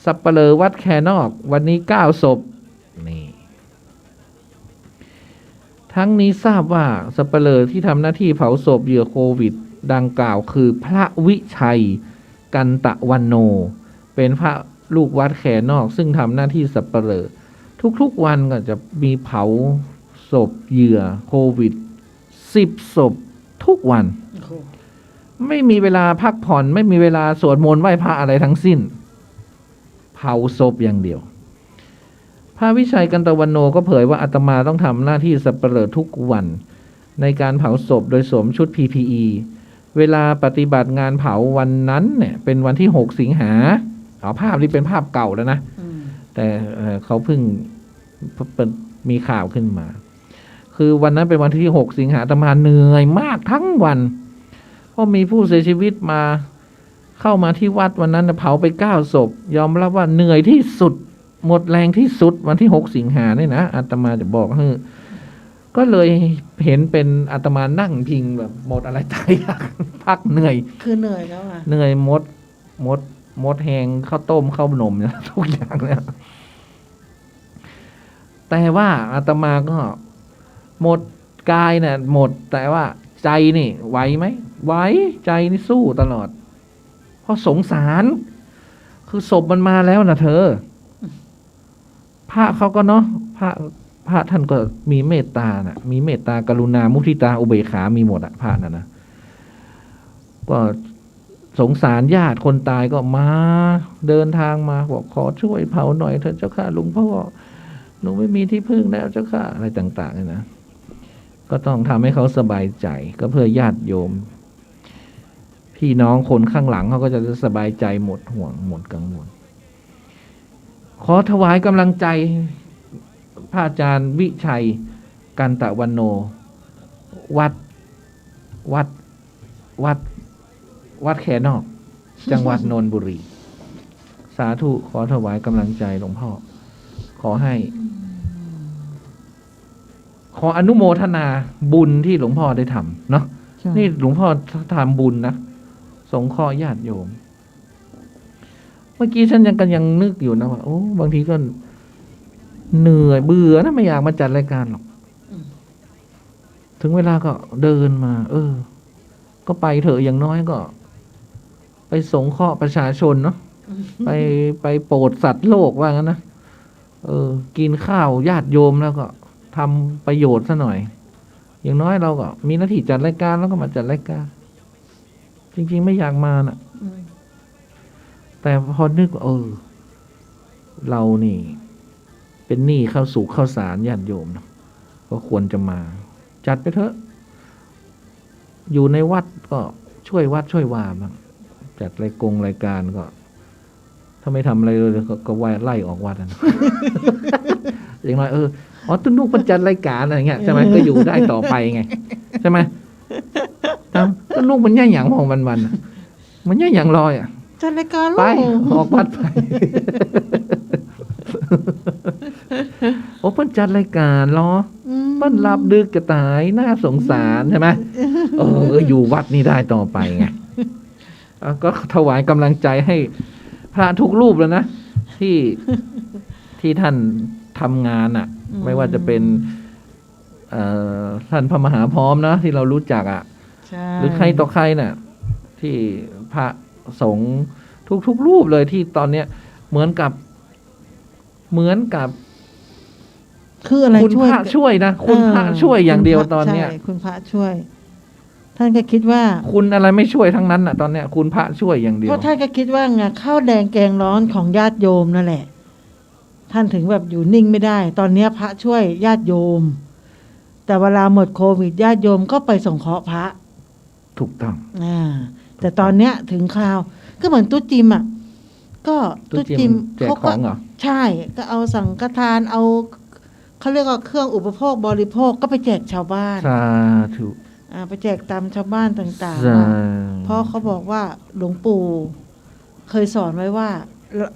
สัปเหร่อวัดแคนอกวันนี้9 ศพนี่ทั้งนี้ทราบว่าสัปเหร่อที่ทำหน้าที่เผาศพเหยื่อโควิดดังกล่าวคือพระวิชัยกันตะวันโนเป็นพระลูกวัดแคนอกซึ่งทำหน้าที่สัปเหร่อทุกๆวันก็จะมีเผาศพเหยื่อโควิด10 ศพทุกวันไม่มีเวลาพักผ่อนไม่มีเวลาสวดมนต์ไหว้พระอะไรทั้งสิ้นเผาศพอย่างเดียวพระวิชัยกันตะวันโนก็เผยว่าอาตมาต้องทำหน้าที่สัปเหร่อทุกวันในการเผาศพโดยสวมชุด PPE เวลาปฏิบัติงานเผาวันนั้นเนี่ยเป็นวันที่6 สิงหาภาพนี้เป็นภาพเก่าแล้วนะแต่เขาเพิ่งมีข่าวขึ้นมาคือวันนั้นเป็นวันที่6 สิงหาอาตมาเหนื่อยมากทั้งวันเพราะมีผู้เสียชีวิตมาเข้ามาที่วัดวันนั้นเผาไป9 ศพยอมรับว่าเหนื่อยที่สุดหมดแรงที่สุดวันที่6 สิงหาเนี่ยนะอาตมาจะบอกก็เลยเห็นเป็นอาตมานั่งพิงแบบหมดอะไรตายอยากพักเหนื่อยคือเหนื่อยแล้วอ่ะเหนื่อยมดแหงข้าวต้มข้าวนมเนี่ยทุกอย่างเลยแต่ว่าอาตมาก็หมดกายเนี่ยหมดแต่ว่าใจนี่ไหวไหมไหวใจนี่สู้ตลอดเพราะสงสารคือศพมันมาแล้วนะเธอพระเขาก็เนาะพระท่านก็มีเมตตานะมีเมตตากรุณามุทิตาอุเบกขามีหมดอะพระนั่นนะก็สงสารญาติคนตายก็มาเดินทางมาบอกขอช่วยเผาหน่อยเถอะเจ้าค่ะหลวงพ่อหนูไม่มีที่พึ่งแล้วเจ้าค่ะอะไรต่างๆนะก็ต้องทำให้เขาสบายใจก็เพื่อญาติโยมพี่น้องคนข้างหลังเขาก็จะสบายใจหมดห่วงหมดกังวลขอถวายกำลังใจพระอาจารย์วิชัยกันตะวันโนวัดแคนอกจังหวัดนนทบุรีสาธุขอถวายกำลังใจหลวงพ่อขออนุโมทนาบุญที่หลวงพ่อได้ทำเนาะนี่หลวงพ่อทำบุญนะสงเคราะห์ญาติโยมเมื่อกี้ฉันยังนึกอยู่นะว่าโอ้บางทีก็เหนื่อยเบื่อนะไม่อยากมาจัดรายการหรอกถึงเวลาก็เดินมาก็ไปเถอะอย่างน้อยก็ไปสงเคราะห์ประชาชนเนาะไปโปรดสัตว์โลกว่างั้นนะกินข้าวญาติโยมแล้วก็ทำประโยชน์ซะหน่อยอย่างน้อยเราก็มีหน้าที่จัดรายการแล้วก็มาจัดรายการจริงๆไม่อยากมาน่ะแต่พอนึกเรานี่เป็นหนี้เข้าสู่ข้าวสารญาติโยมเนาะก็ควรจะมาจัดไปเถอะอยู่ในวัดก็ช่วยวัดช่วยวาบ้างจัดรายการก็ถ้าไม่ทำอะไรเลยก็ไล่ออกวัดนะ อย่างน้อยตุ้นุกมันจัดรายการอะไรเงี้ยใช่ไหมก็อยู่ได้ต่อไปไงใช่ไหมตุ้นุกมันแย่อย่างของวันมันแย่อย่างลอยจัดรายการไปออกวัดไปโอ้เพิ่นจัดรายการเหรอเพิ่นรับดึกกระต่ายน่าสงสารใช่ไหมอยู่วัดนี่ได้ต่อไปไงก็ถวายกำลังใจให้ พระทุกรูปแล้วนะที่ที่ท่านทำงานอ่ะ ไม่ว่าจะเป็นท่านพระมหาพร้อมนะที่เรารู้จักอ่ะ ใช่ หรือใครต่อใครน่ะ ที่พระสงฆ์ทุกรูปเลยที่ตอนเนี้ยเหมือนกับ คืออะไร คุณพระช่วยนะคุณพระช่วยอย่างเดียวตอนเนี้ย ใช่คุณพระช่วย ท่านก็คิดว่า คุณอะไรไม่ช่วยทั้งนั้นน่ะตอนเนี้ยคุณพระช่วยอย่างเดียว เพราะท่านก็คิดว่าไงข้าวแดงแกงร้อนของญาติโยมนั่นแหละ ท่านถึงแบบอยู่นิ่งไม่ได้ ตอนเนี้ยพระช่วยญาติโยม แต่เวลาหมดโควิดญาติโยมก็ไปสงเคราะห์พระ ถูกต้อง แต่ตอนเนี้ยถึงคราวก็เหมือนตุ๊จิมอ่ะก็ตุ๊จิม แจกของเหรอ ใช่ก็เอาสังฆทานเอาเขาเรียกว่าเครื่องอุปโภคบริโภคก็ไปแจกชาวบ้าน สาธุ ไปแจกตามชาวบ้านต่าง สา ๆเพราะเขาบอกว่าหลวงปู่เคยสอนไว้ว่า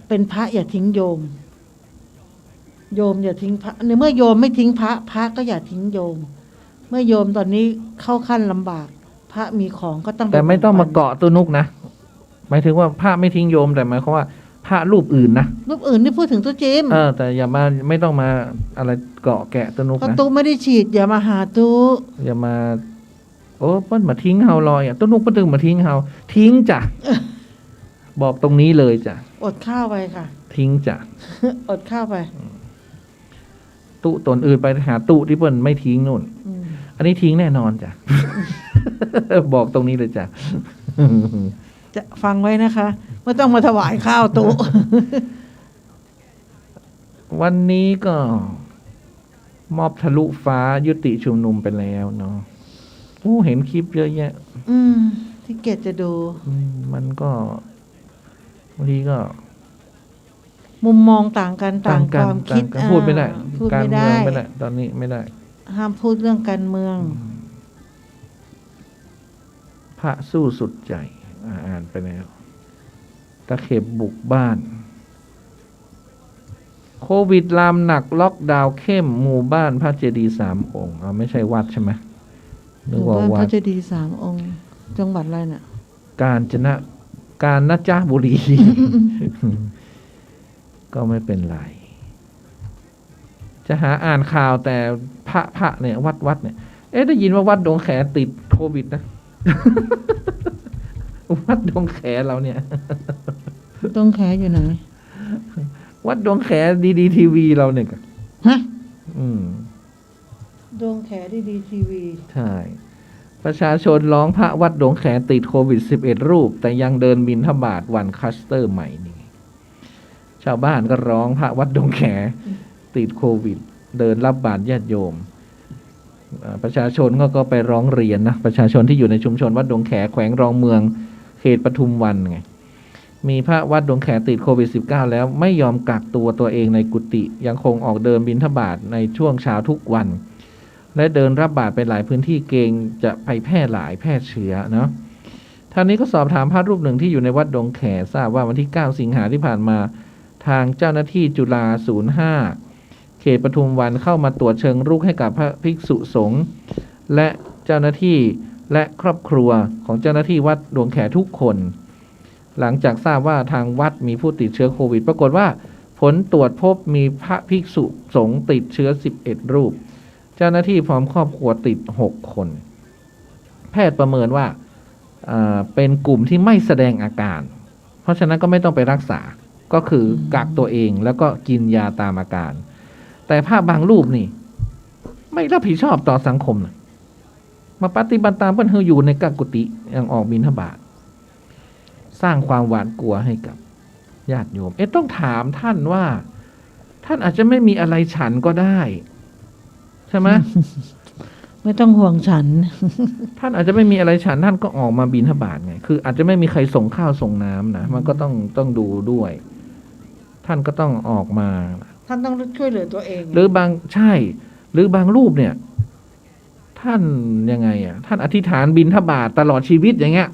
เป็นพระอย่าทิ้งโยม โยมอย่าทิ้งพระในเมื่อโยมไม่ทิ้งพระพระก็อย่าทิ้งโยม เมื่อโยมตอนนี้เข้าขั้นลำบาก พระมีของก็ต้องป แต่ไม่ต้องมา แบ่ปัน เกาะตัวนุกนะหมายถึงว่าพระไม่ทิ้งโยมแต่หมายความว่าพระรูปอื่นนะ รูปอื่นที่พูดถึงตุ๊จิม แต่อย่ามาไม่ต้องมาอะไรเกาะแกะตัวนุก เพราะ นะ ตุ๊ไม่ได้ฉีดอย่ามาหาตุ๊ อย่ามา โอ้เปิ้นมาทิ้งเฮาลอยอ่ะตัวนุกเปิ้นถึงมาทิ้งเฮาทิ้งจ้ะ บอกตรงนี้เลยจ้ะ อดข้าวไปค่ะ ทิ้งจ้ะ อดข้าวไป ตุตนอื่นไปหาตุที่เปิ้นไม่ทิ้งนู่น อืม อันนี้ทิ้งแน่นอนจ้ะ บอกตรงนี้เลยจ้ะ จะฟังไว้นะคะไม่ต้องมาถวายข้าวตุ๊ วันนี้ก็มอบทะลุฟ้ายุติชุมนุมไปแล้วเนาะโอ้เห็นคลิปเยอะแยะ ที่เกดจะดู มันก็บางทีก็ มุมมองต่างกันต่างความคิด ต่างกันพูดไม่ได้ พูด การ ไม่ เมื ได้ องไม่ได้ ตอนนี้ไม่ได้ ห้ามพูดเรื่องการเมือง พระสู้สุดใจอ่านไปแล้วตะเข็บบุกบ้าน โควิดลามหนักล็อกดาวน์เข้มหมู่บ้านพระเจดีย์3 องค์ไม่ใช่วัดใช่ไหม ห นึก มู่ ว่า บ้าน วั พระ ด เจดีย์3 องค์ จังหวัดอะไรน่ะ การนะจ้าบุรี ก็ไม่เป็นไร จะหาอ่านข่าวแต่พระเนี่ย วัดเนี่ย ได้ยินว่าวัดดงแขติดโควิดนะ วัดดงแขเราเนี่ย ต้องแขอยู่ไหน วัดดงแขดีทีวีเราเนี่ย ฮะ ดวงแขดีทีวี ใช่ ประชาชนร้องพระวัดดงแขติดโควิด11 รูป แต่ยังเดินบิณฑบาตวันคลัสเตอร์ใหม่นี่ ชาวบ้านก็ร้องพระวัดดงแขติดโควิด เดินรับบาตรญาติโยม ประชาชนก็ไปร้องเรียนนะประชาชนที่อยู่ในชุมชนวัดดงแขแขวงรองเมืองเขตปทุมวันไงมีพระวัดดงแขติดโควิด -19 แล้วไม่ยอมกักตัวเองในกุฏิยังคงออกเดินบิณฑบาตในช่วงเช้าทุกวัน และเดินรับบาตรไปหลายพื้นที่เกรงจะไปแพร่เชื้อเนาะท่านนี้ก็สอบถามพระรูปหนึ่งที่อยู่ในวัดดงแขทราบว่าวันที่9 สิงหาที่ผ่านมาทางเจ้าหน้าที่จุฬา05เขตปทุมวันเข้ามาตรวจเชิงรุกให้กับพระภิกษุสงฆ์และเจ้าหน้าที่และครอบครัวของเจ้าหน้าที่วัดดงแขทุกคน หลังจากทราบว่าทางวัดมีผู้ติดเชื้อโควิดปรากฏว่าผลตรวจพบมีพระภิกษุสงฆ์ติดเชื้อ11 รูปเจ้าหน้าที่พร้อมครอบครัวติด6 คนแพทย์ประเมินว่าเป็นกลุ่มที่ไม่แสดงอาการเพราะฉะนั้นก็ไม่ต้องไปรักษาก็คือกักตัวเองแล้วก็กินยาตามอาการแต่ภาพบางรูปนี่ไม่รับผิดชอบต่อสังคมนะมาปฏิบัติตามเพื่อนเฮาอยู่ในกักกุฏิยังออกบิณฑบาตสร้างความหวาดกลัวให้กับญาติโยมต้องถามท่านว่าท่านอาจจะไม่มีอะไรฉันก็ได้ใช่ไหม ไม่ต้องห่วงฉัน ท่านอาจจะไม่มีอะไรฉันท่านก็ออกมาบิณฑบาตไงคืออาจจะไม่มีใครส่งข้าวส่งน้ำนะมันก็ต้องดูด้วย ท่านก็ต้องออกมา ท่านต้องช่วยเหลือตัวเอง หรือบางใช่หรือบางรูปเนี่ย ท่านยังไงท่านอธิษฐานบิณฑบาตตลอดชีวิตอย่างเงี้ย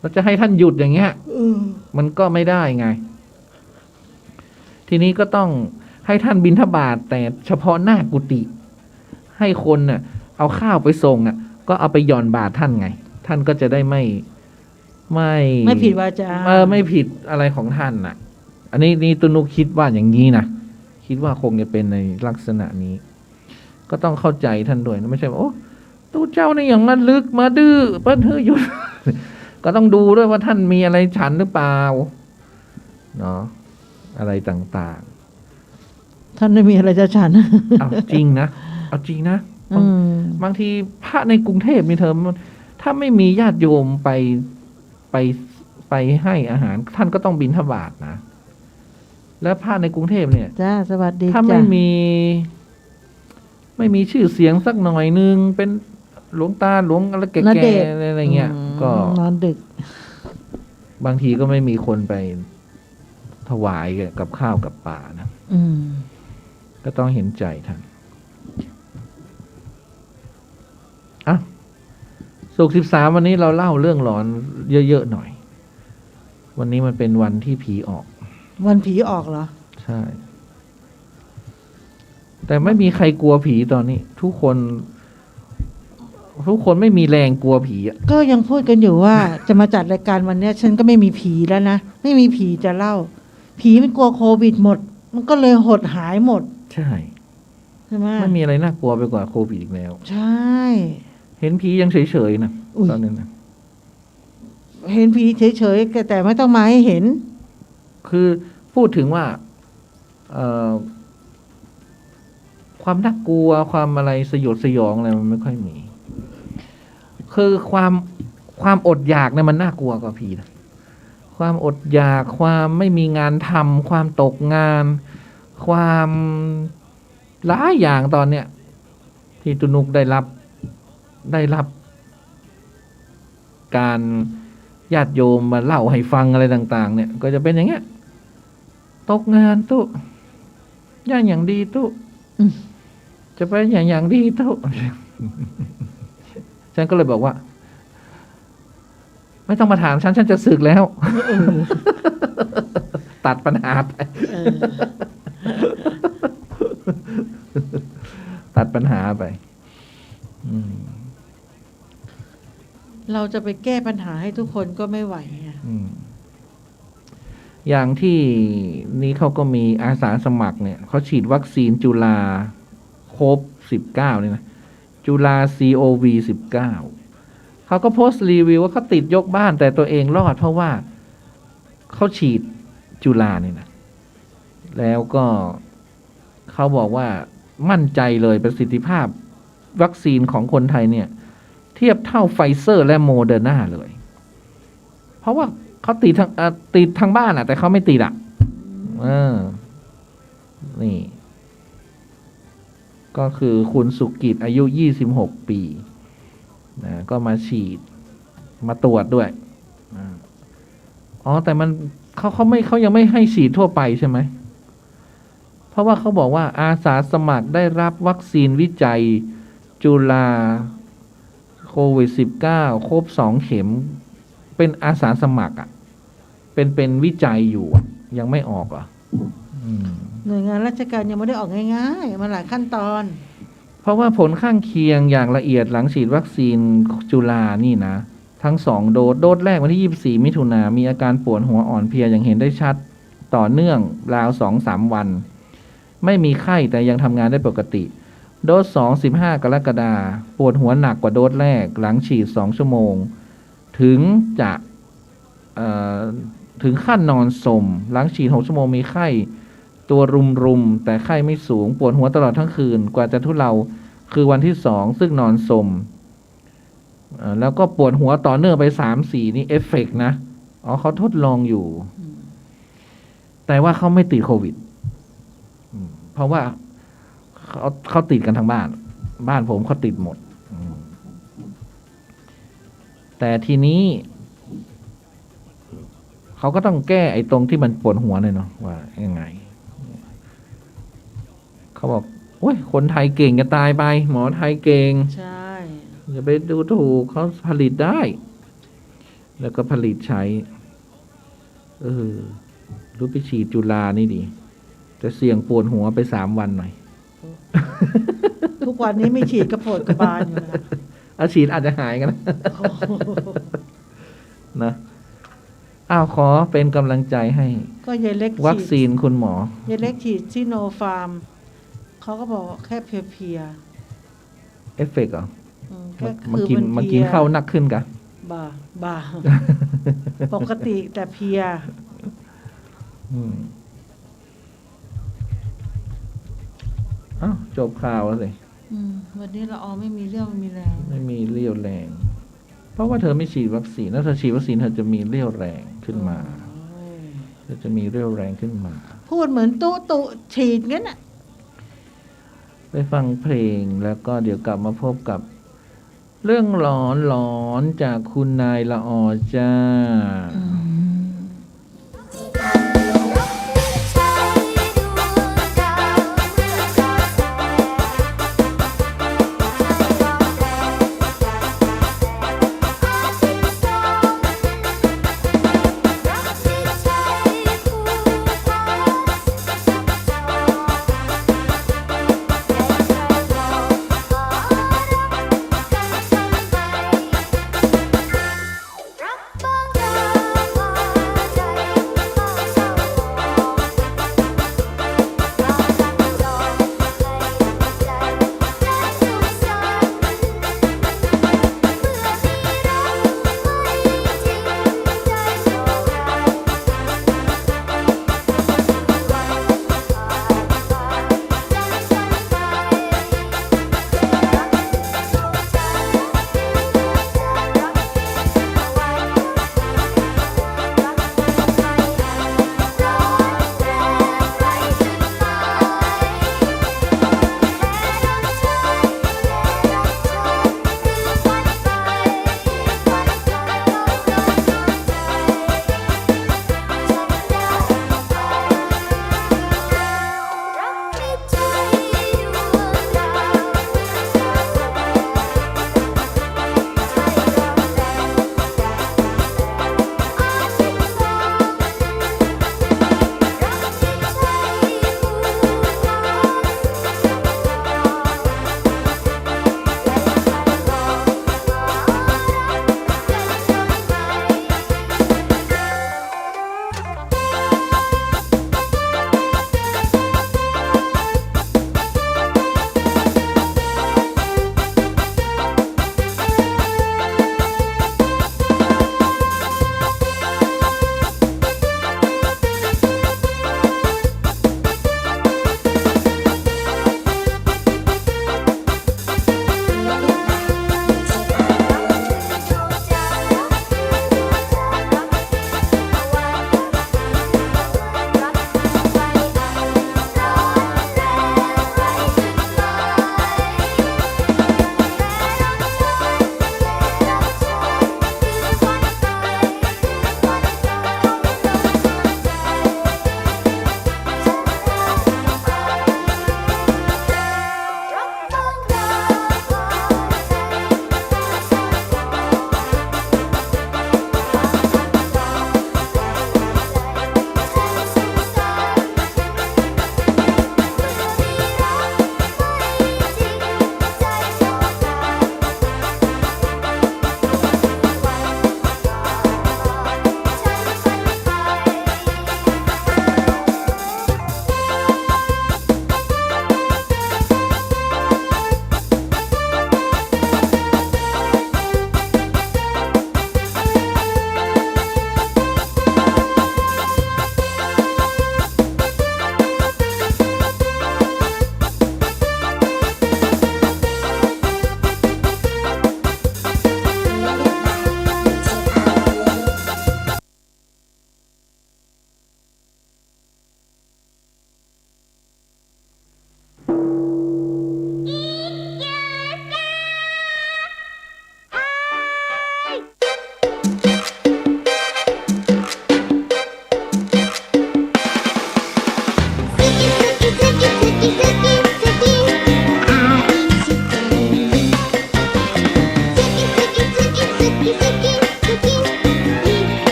เราจะให้ท่านหยุดอย่างเงี้ยมันก็ไม่ได้ไง ทีนี้ก็ต้องให้ท่านบิณฑบาตแต่เฉพาะหน้ากุฏิให้คนน่ะเอาข้าวไปส่งก็เอาไปหย่อนบาตรท่านไง ท่านก็จะได้ ไม่ผิดวาจา ไม่ผิดอะไรของท่านน่ะ อันนี้นี่ตุนุกคิดว่าอย่างนี้นะคิดว่าคงจะเป็นในลักษณะนี้ ก็ต้องเข้าใจท่านด้วยนะไม่ใช่ว่าโอ้ตู้เจ้านี่อย่างนั้นลึกมาดื้อเปิ้ลเฮ้ยหยุด ก็ต้องดูด้วยว่าท่านมีอะไรฉันหรือเปล่าเนาะอะไรต่าง ท่านไม่มีอะไรจะฉัน ๆเอาจริงนะเอาจริงนะบางทีพระในกรุงเทพมีเธอถ้าไม่มีญาติโยมไปไปให้อาหาร ท่านก็ต้องบิณฑบาตนะแล้วพระในกรุงเทพเนี่ย จ้าสวัสดี ถ้า จ้ะ ไม่มีชื่อเสียงสักหน่อยนึงเป็นหลวงตาหลวงอะไรแก่ ณเดชน์ ๆอะไรเงี้ย ก็ นอนดึก บางทีก็ไม่มีคนไปถวายกับข้าวกับป่านะ อืม ก็ต้องเห็นใจท่านอ่ะศุกร์13วันนี้เราเล่าเรื่องหลอนเยอะๆหน่อย วันนี้มันเป็นวันที่ผีออก วันผีออกเหรอ ใช่ แต่ไม่มีใครกลัวผีตอนนี้ ทุกคนไม่มีแรงกลัวผีอ่ะ ก็ยังพูดกันอยู่ว่า จะมาจัดรายการวันเนี้ย ฉันก็ไม่มีผีแล้วนะ ไม่มีผีจะเล่า ผีมันกลัวโควิดหมด มันก็เลยหดหายหมด ใช่ ใช่ไหม ไม่มีอะไรน่ากลัวไปกว่าโควิดอีกแล้ว ใช่ เห็นผียังเฉยๆนะ อุ๊ย ตอนนั้นนะ เห็นผีเฉยๆแต่ไม่ต้องมาให้เห็น คือพูดถึงว่าความน่ากลัวความอะไรสยดสยองอะไรมันไม่ค่อยมี คือความอดอยากเนี่ยมันน่ากลัวกว่าผีนะความอดอยากความไม่มีงานทำความตกงาน ความหลายอย่างตอนเนี้ยที่ตุนุกได้รับการญาติโยมมาเล่าให้ฟังอะไรต่าง ๆ เนี่ย ก็จะเป็นอย่างเงี้ยตกงานตู้อย่างดีตู้ อืม จะไปอย่างดีตู้ ฉันก็เลยบอกว่า ไม่ต้องมาถามฉันจะสึกแล้ว ตัดปัญหาไป ตัดปัญหาไป เราจะไปแก้ปัญหาให้ทุกคนก็ไม่ไหวไง อย่างที่นี้เขาก็มีอาสาสมัครเนี่ยเขาฉีดวัคซีนจุฬาโคบ19เนี่ยนะจุฬา COV 19เขาก็โพสต์รีวิวว่าเขาติดยกบ้านแต่ตัวเองรอดเพราะว่าเขาฉีดจุฬาเนี่ยนะแล้วก็เขาบอกว่ามั่นใจเลยประสิทธิภาพวัคซีนของคนไทยเนี่ย เทียบเท่าไฟเซอร์และโมเดอร์นาเลย เพราะว่าเขาติดทางบ้านแต่เขาไม่ติดนี่ ก็คือคุณสุกิจอายุ26 ปีนะก็มาฉีดมาตรวจด้วยแต่มันเขายังไม่ให้ฉีดทั่วไปใช่ไหม เพราะว่าเขาบอกว่าอาสาสมัครได้รับวัคซีนวิจัยจุฬาโควิด19ครบ2 เข็มเป็นอาสาสมัครเป็นวิจัยอยู่ยังไม่ออกหน่วยงานราชการยังไม่ได้ออกง่ายๆมันหลายขั้นตอน เพราะว่าผลข้างเคียงอย่างละเอียดหลังฉีดวัคซีนจุฬานี่นะทั้ง2 โดสแรกวันที่24 มิถุนายนมีอาการปวดหัวอ่อนเพลียอย่างเห็นได้ชัดต่อเนื่องราว 2-3 วันไม่มีไข้แต่ยังทำงานได้ปกติโดส2 15 กรกฎาคมปวดหัวหนักกว่าโดสแรกหลังฉีด2 ชั่วโมงถึงขั้นนอนสมหลังฉีด6 ชั่วโมงมีไข้ตัวรุมแต่ไข้ไม่สูงปวดหัวตลอดทั้งคืนกว่าจะทุเลาคือวันที่2ซึ่งนอนสมแล้วก็ปวดหัวต่อเนื่องไป 3-4 นี่เอฟเฟกต์นะเขาทดลองอยู่แต่ว่าเขาไม่ติดโควิดเพราะว่าเขาติดกันทั้งบ้านผมเขาติดหมดแต่ทีนี้เขาก็ต้องแก้ไอ้ตรงที่มันปวดหัวเลยเนาะว่ายังไงเขาบอกโอ้ยคนไทยเก่งจะตายไปหมอไทยเก่งใช่อย่าไปดูถูกเขาผลิตได้แล้วก็ผลิตใช้รู้ไปฉีดจุฬานี่ดีแต่เสี่ยงปวดหัวไป3 วันหน่อย ทุกวันนี้ไม่ฉีดกระโปดกระบาลอยู่นะฉีดอาจจะหายกันนะ อ้าวขอเป็นกำลังใจให้ ก็ยายเล็ก วัคซีนคุณหมอ ยายเล็กฉีดซิโนฟาร์มเขาก็บอกว่าแค่เพลีย เอฟเฟกต์เหรอ ๆแค่ มา คือ กิน มัน มา เพลี กิน ย ข้าวนักขึ้นกะ บ่า ปกติแต่เพลีย อืมอ้าวจบข่าวแล้วสิ วันนี้เราไม่มีเรื่องไม่มีแรง ไม่มีเรี่ยวแรง เพราะว่าเธอไม่ฉีดวัคซีนถ้าเธอฉีดวัคซีนเธอจะมีเรี่ยวแรงขึ้นมาเธอจะมีเรี่ยวแรงขึ้นมา พูดเหมือนตุฉีดงั้นอ่ะ ไปฟังเพลงแล้วก็เดี๋ยวกลับมาพบกับ เรื่องหลอนจากคุณนายละออจ้า รักบางอย่าง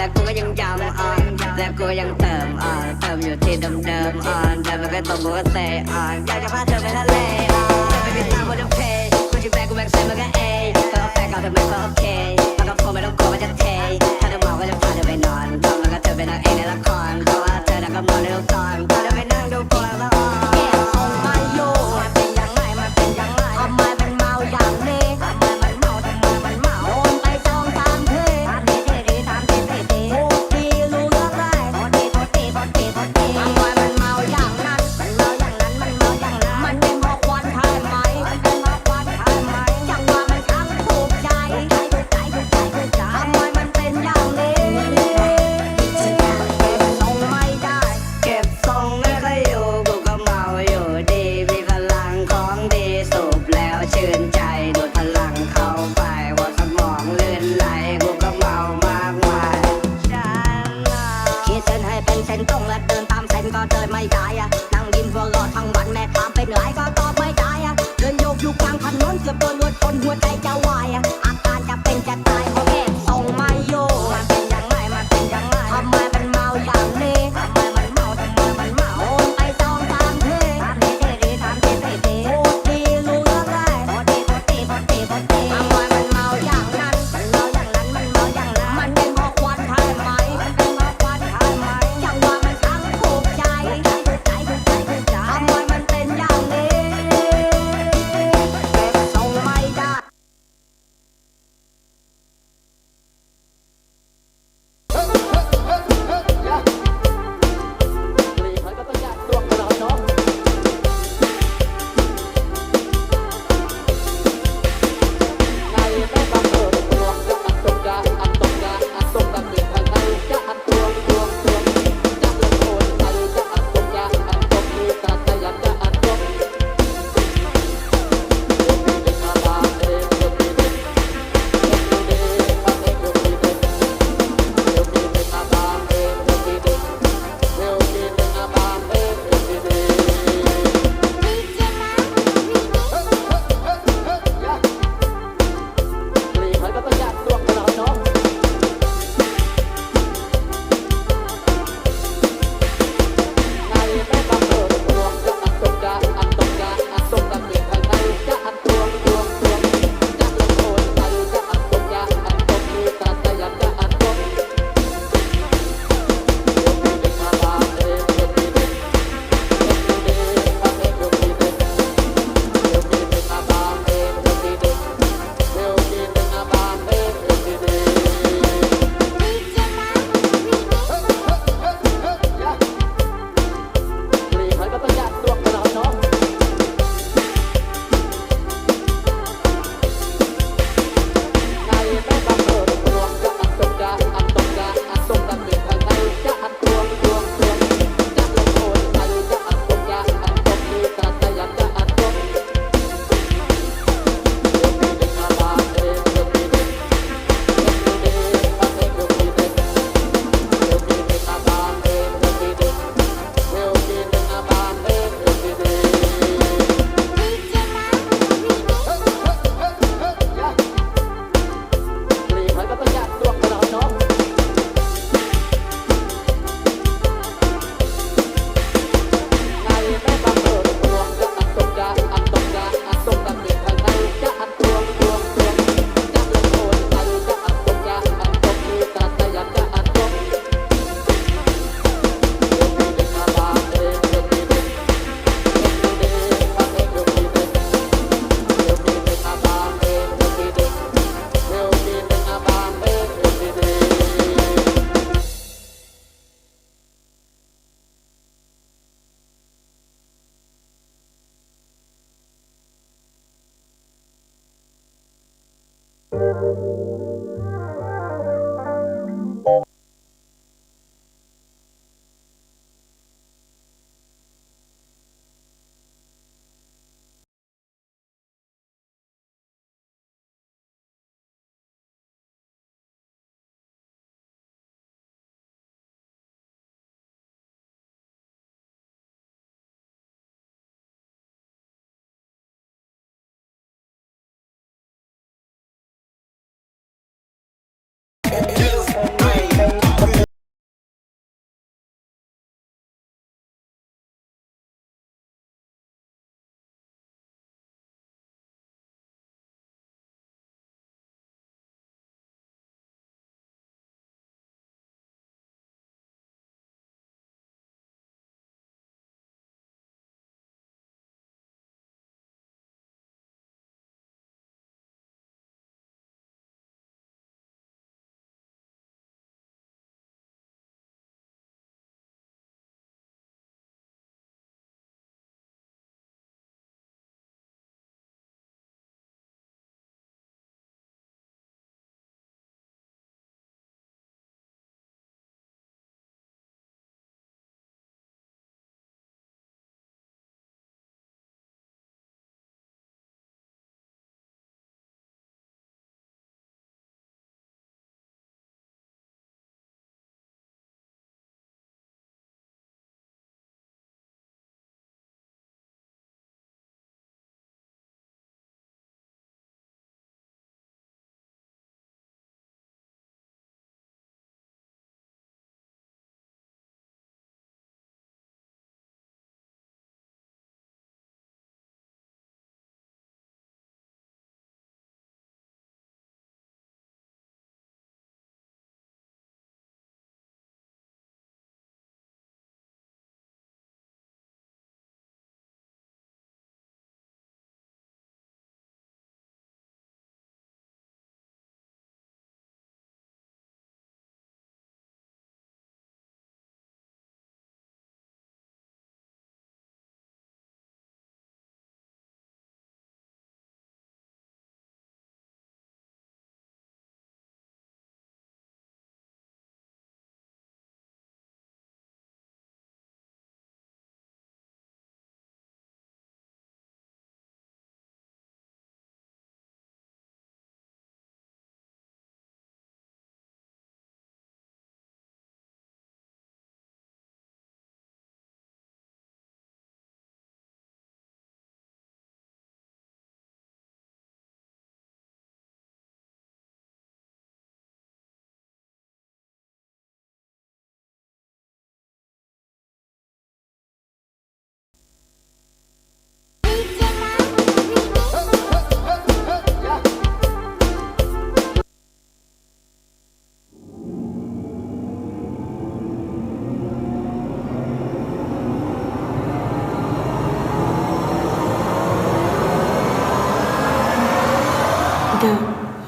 และกูก็ยังจำและกูยังเติมเติมอยู่ที่เดิมเดิมเดิมแล้วก็ตรงกูก็เซอยากจะพาเธอไปทะเลเธอไปติดตามบนเพจกูชิแบกกูแบกเซนมันก็เอเธอเอาแฟนเก่าเธอไม่ก็โอเคมันก็พอไม่ต้องกลัวมันจะเทถ้าเธอเมาก็จะพาเธอไปนอนทำแล้วก็เธอเป็นนางเอกในละครเพราะว่าเธอน่ะก็มองในทุกตอนพาเธอไปนั่งดูโปรแล้วก็เก็บทรงมาโยมันเป็นยังไงมันเป็นยังไงทำไมมันเมาอย่างนี้ทำไมมันเมาทำไมมันเมาโอนไปสองสามทีทำทีทีทำทีทีโทษทีรู้เรื่องได้โทษทีโทษทีโทษทีโทษทีทำไมมันเมาอย่างนั้นมันเมาอย่างนั้นมันเมาอย่างนั้นมันเป็นเพราะควันใช่ไหมมันเป็นเพราะควันใช่ไหมจังหวะมันทั้งถูกใจถูกใจถูกใจถูกใจทำไมมันเป็นอย่างนี้เก็บทรงไม่ได้เก็บทรงไม่ค่อยอยู่กูก็เมาอยู่ดีมีพลังของดีสูบแล้วชื่นใจดูดพลังเข้าไปหัวสมองลื่นไหลกูก็เมามากมายฉันขีดเส้นให้เป็นเส้นตรงและเดินตามเส้นก็เดินไม่ได้นั่งยิ้มหัวเราะทั้งวันแม่ถามเป็นไรก็ตอบไม่ได้เดินโยกอยู่กลางถนนเกือบโดนรถชนหัวใจจะวายอาการจะเป็นจะตายเพราะเก็บทรงไม่อยู่มันเป็นยังไงมันเป็นยังไงทำไมมันเมาอย่างนี้ทำไมมันเมาทำไมมันเมาโอนไปสองสามทีทำทีทีทำทีทีโทษทีรู้เรื่องได้โทษทีโทษทีโทษทีโทษทีทำไมมันเมาอย่างนั้นมันเมาอย่างนั้นมันเมาอย่างนั้นมันเป็นเพราะควันใช่ไหมมันเป็นเพราะควันใช่ไหมจังหวะมันทั้งถูกใจถูกใจถูกใจถูกใจทำไมมันเป็นอย่างนี้เก็บทรงไม่ได้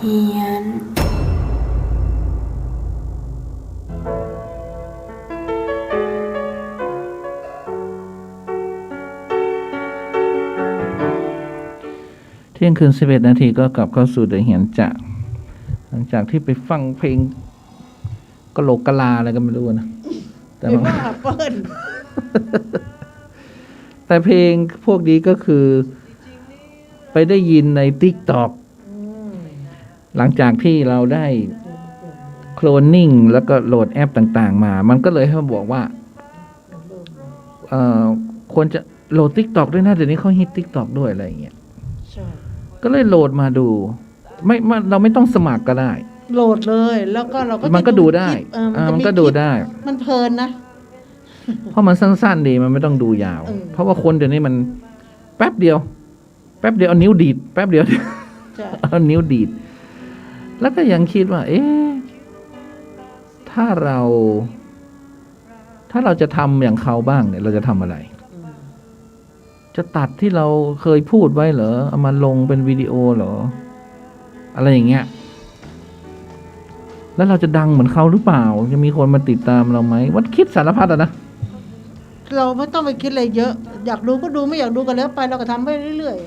เฮียน เที่ยงคืน11 นาทีก็กลับเข้าสู่เดือเหียนจะหลังจากที่ไปฟังเพลงกะโหลกกะลาอะไรก็ไม่รู้นะแต่ ไม่ ว่า ว่าเปิ้ล แต่เพลงพวกนี้ก็คือไปได้ยินใน TikTok หลังจากที่เราได้โคลนนิ่งแล้วก็โหลดแอปต่างๆมา มันก็เลยให้มาบอกว่าควรจะโหลด TikTok ด้วยนะเดี๋ยวนี้เขาฮิต TikTok ด้วยอะไรอย่างเงี้ย ใช่ ก็เลยโหลดมาดูเราไม่ต้องสมัครก็ได้ โหลดเลย แล้วก็เราก็จะ มันก็ดูได้ คลิปจะ มัน มี ก็ดู คลิป ได้ มันเพลินนะ เพราะมันสั้นๆดีมันไม่ต้องดูยาว เพราะว่าคนเดี๋ยวนี้มันแป๊บเดียวเอานิ้วดีดแป๊บเดียว ใช่ เอานิ้วดีดแล้วก็ยังคิดว่า เอ๊ะถ้าเราจะทำอย่างเขาบ้างเนี่ย เราจะทำอะไร จะตัดที่เราเคยพูดไว้เหรอเอามาลงเป็นวิดีโอเหรอ อะไรอย่างเงี้ย แล้วเราจะดังเหมือนเขาหรือเปล่า จะมีคนมาติดตามเราไหมวัดคิดสารพัดอะนะ เราไม่ต้องไปคิดอะไรเยอะ อยากดูก็ดูไม่อยากดูก็แล้วไปเราก็ทำไปเรื่อย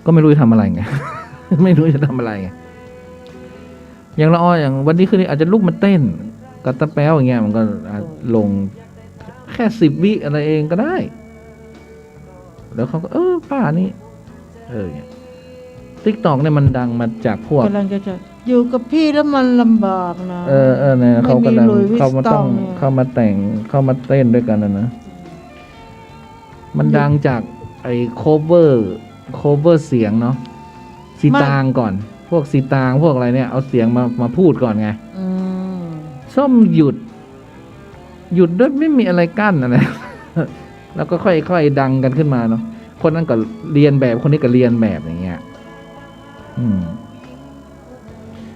ก็ไม่รู้จะทำอะไรไง ไม่รู้จะทำอะไรไง อย่างละอ้ออย่างวันนี้คืนนี้อาจจะลุกมาเต้นกับตะแป๊วอย่างเงี้ยมันก็อาจลงแค่10 วิอะไรเองก็ได้ แล้วเขาก็ป้านี่เนี่ยTikTok เนี่ยมันดังมาจากพว ๆ ก กำลังจะอยู่กับพี่แล้วมันลำบากนะ เนี่ยเขากำลัง ไม่มี Louis เข้ามาต้อง Vuitton เนี่ย เข้ามาแต่งเข้ามาเต้นด้วยกันนะมันดังจากไอ้โคเวอร์เสียงเนาะสีตางก่อน พวกสีตางพวกอะไรเนี่ยเอาเสียงมาพูดก่อนไง อืม ส้มหยุดด้วยไม่มีอะไรกั้นอะไร แล้วก็ค่อยๆดังกันขึ้นมาเนาะคนนั้นก็เรียนแบบคนนี้ก็เรียนแบบอย่างเงี้ย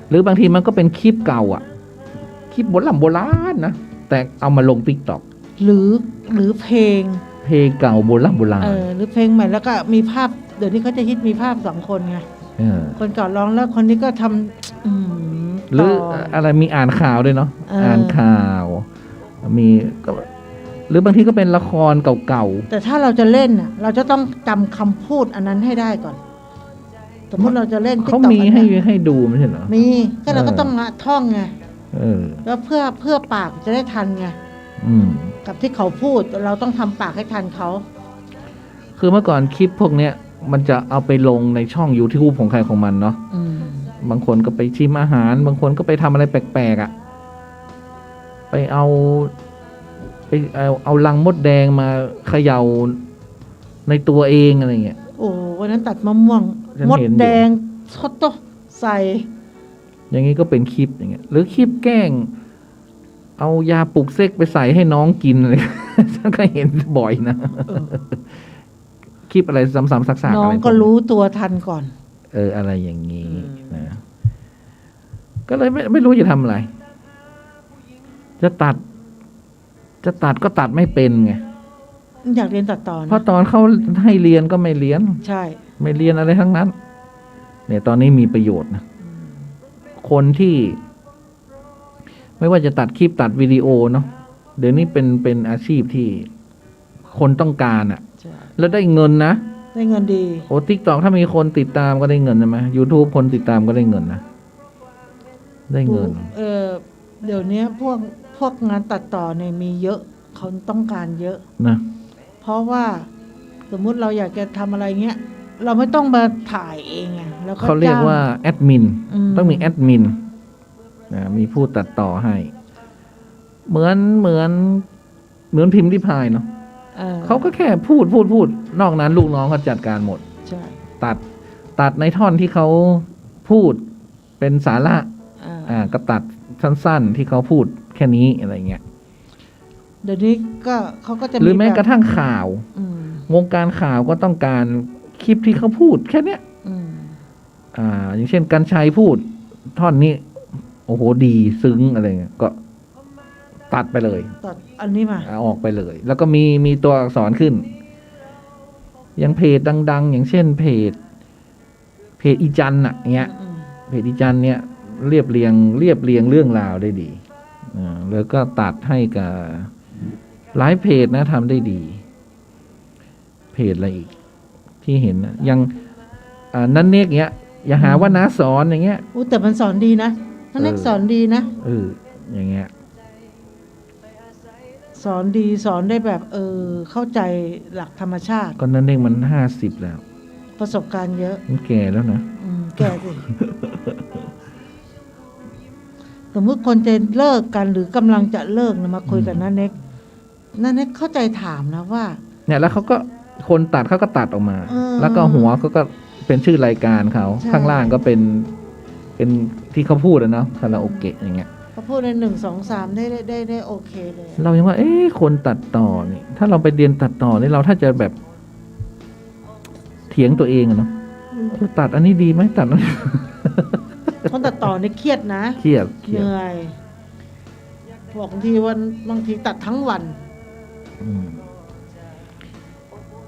หรือบางทีมันก็เป็นคลิปเก่าอ่ะคลิปโบราณนะแต่เอามาลง TikTok หรือเพลง เก่าโบราณหรือเพลงใหม่แล้วก็มีภาพเดี๋ยวนี้เขาจะฮิตมีภาพ2 คนไง คนเก่าร้องแล้วคนนี้ก็ทำ หรือ ต่ อะไรมีอ่านข่าวด้วยเนาะ อ่าน ข่าวมีก็หรือบางทีก็เป็นละครเก่า แต่ถ้าเราจะเล่นน่ะเราจะต้องจำคำพูดอันนั้นให้ได้ก่อน สมมติเราจะเล่น ๆ TikTok เขามี อันนั้น ให้ดูไม่ใช่เหรอ มีก็เราก็ต้องท่องไง เออ แล้วเพื่อปากจะได้ทันไง กับที่เขาพูดเราต้องทำปากให้ทันเขา คือเมื่อก่อนคลิปพวกเนี้ยมันจะเอาไปลงในช่อง YouTube ของใครของมันเนาะบางคนก็ไปชิมอาหาร บางคนก็ไปทำอะไรแปลกๆอ่ะไปเอาลังมดแดงมาเขย่าในตัวเองอะไรเงี้ย โอ้วันนั้นตัดมะม่วง ฉัน มด เห็นอยู่ แดงทดโตใส่ อย่างงี้ก็เป็นคลิปอย่างเงี้ยหรือคลิปแกล้งเอายาปลุกเซ็กไปใส่ให้น้องกินอะไร ฉันก็เห็นบ่อยนะคลิปอะไรซ้ำๆซักๆ น้อง อะไร ก็รู้ตัวทันก่อน อะไรอย่างงี้นะก็เลยไม่รู้จะทำอะไร จะตัดก็ตัดไม่เป็นไง อยากเรียนตัดต่อนะ เพราะตอนเขาให้เรียนก็ไม่เรียน ใช่ ไม่เรียนอะไรทั้งนั้น เนี่ยตอนนี้มีประโยชน์นะคนที่ไม่ว่าจะตัดคลิปตัดวิดีโอเนาะเดี๋ยวนี้เป็นอาชีพที่คนต้องการอะ่ะ ใช่ แล้วได้เงินนะ ได้เงินดี โอ้ TikTok ถ้ามีคนติดตามก็ได้เงินใช่ไหม YouTube คนติดตามก็ได้เงินนะได้เงิน เดี๋ยวนี้พวกงานตัดต่อเนี่ยมีเยอะเขาต้องการเยอะ นะ เพราะว่าสมมุติเราอยากจะทำอะไรเงี้ย เราไม่ต้องมาถ่ายเองไงแล้วก็ เขาเรียกว่าแอดมิน ต้องมีแอดมินมีผู้ตัดต่อให้ เหมือนพิมพ์ริพายเนาะเขาก็แค่พูดนอกนั้นลูกน้องเขาจัดการหมด ใช่ ตัดในท่อนที่เขาพูดเป็นสาระก็ตัดสั้นๆที่เขาพูดแค่นี้อะไรเงี้ย เดี๋ยวนี้ก็เขาก็จะ หรือแม้กระทั่งข่าว วงการข่าวก็ต้องการคลิปที่เขาพูดแค่เนี้ยอย่างเช่นกรรชัยพูดท่อนนี้โอ้โหดีซึ้งอะไรเงี้ยก็ตัดไปเลย ตัดอันนี้มา ออกไปเลย แล้วก็มีตัวอักษรขึ้น อย่างเพจดังๆ อย่างเช่นเพจอีจันน่ะเงี้ย เพจอีจันเนี่ยเรียบเรียงเรื่องราวได้ดีแล้วก็ตัดให้กับหลายเพจนะทำได้ดี เพจอะไรอีกที่เห็นนะยังนั่นเนกเงี้ยอย่าหาว่าน้าสอนอย่างเงี้ย อู้แต่มันสอนดีนะท่านเล็กสอนดีนะ อย่างเงี้ย สอนดีสอนได้แบบเข้าใจหลักธรรมชาติ ก็นั่นเองมัน50แล้ว ประสบการณ์เยอะ มันแก่แล้วนะ แก่สิ สมมติคนจะเลิกกันหรือกำลังจะเลิกนะมาคุยกับน้าเน็กเข้าใจถามนะว่า เนี่ยแล้วเขาก็คนตัดเขาก็ตัดออกมา อ แล้วก็หัวเขาก็เป็นชื่อรายการเขา ใช่ ข้างล่างก็เป็นที่เขาพูดอะเนาะคาราโอเกะอย่างเงี้ย เขาพูดใน1 2 3ได้โอเคเลย เรายังว่าคนตัดต่อนี่ถ้าเราไปเรียนตัดต่อนี่เราถ้าจะแบบเถียงตัวเองอะเนาะตัดอันนี้ดีไหมตัดอันนี้ คนตัดต่อนี่เครียดนะ เครียด เหนื่อยบอกบางทีตัดทั้งวัน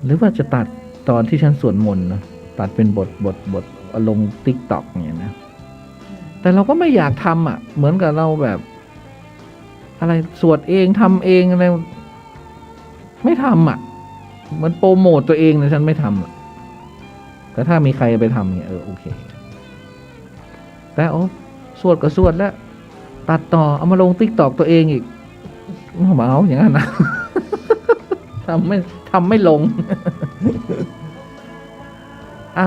หรือว่าจะตัดตอนที่ฉันสวดมนต์นะตัดเป็นบทเอาลงติ๊กต็อกเนี่ยนะแต่เราก็ไม่อยากทำอ่ะเหมือนกับเราแบบ อะไรสวดเองทำเองอะไรไม่ทำอ่ะเหมือนโปรโมทตัวเองนะฉันไม่ทำอ่ะแต่ถ้ามีใครไปทำเนี่ยโอเคแต่สวดก็สวดแล้วตัดต่อเอามาลงติ๊กต็อกตัวเองอีกไม่เอาอย่างนั้นนะ ทำไม่ลง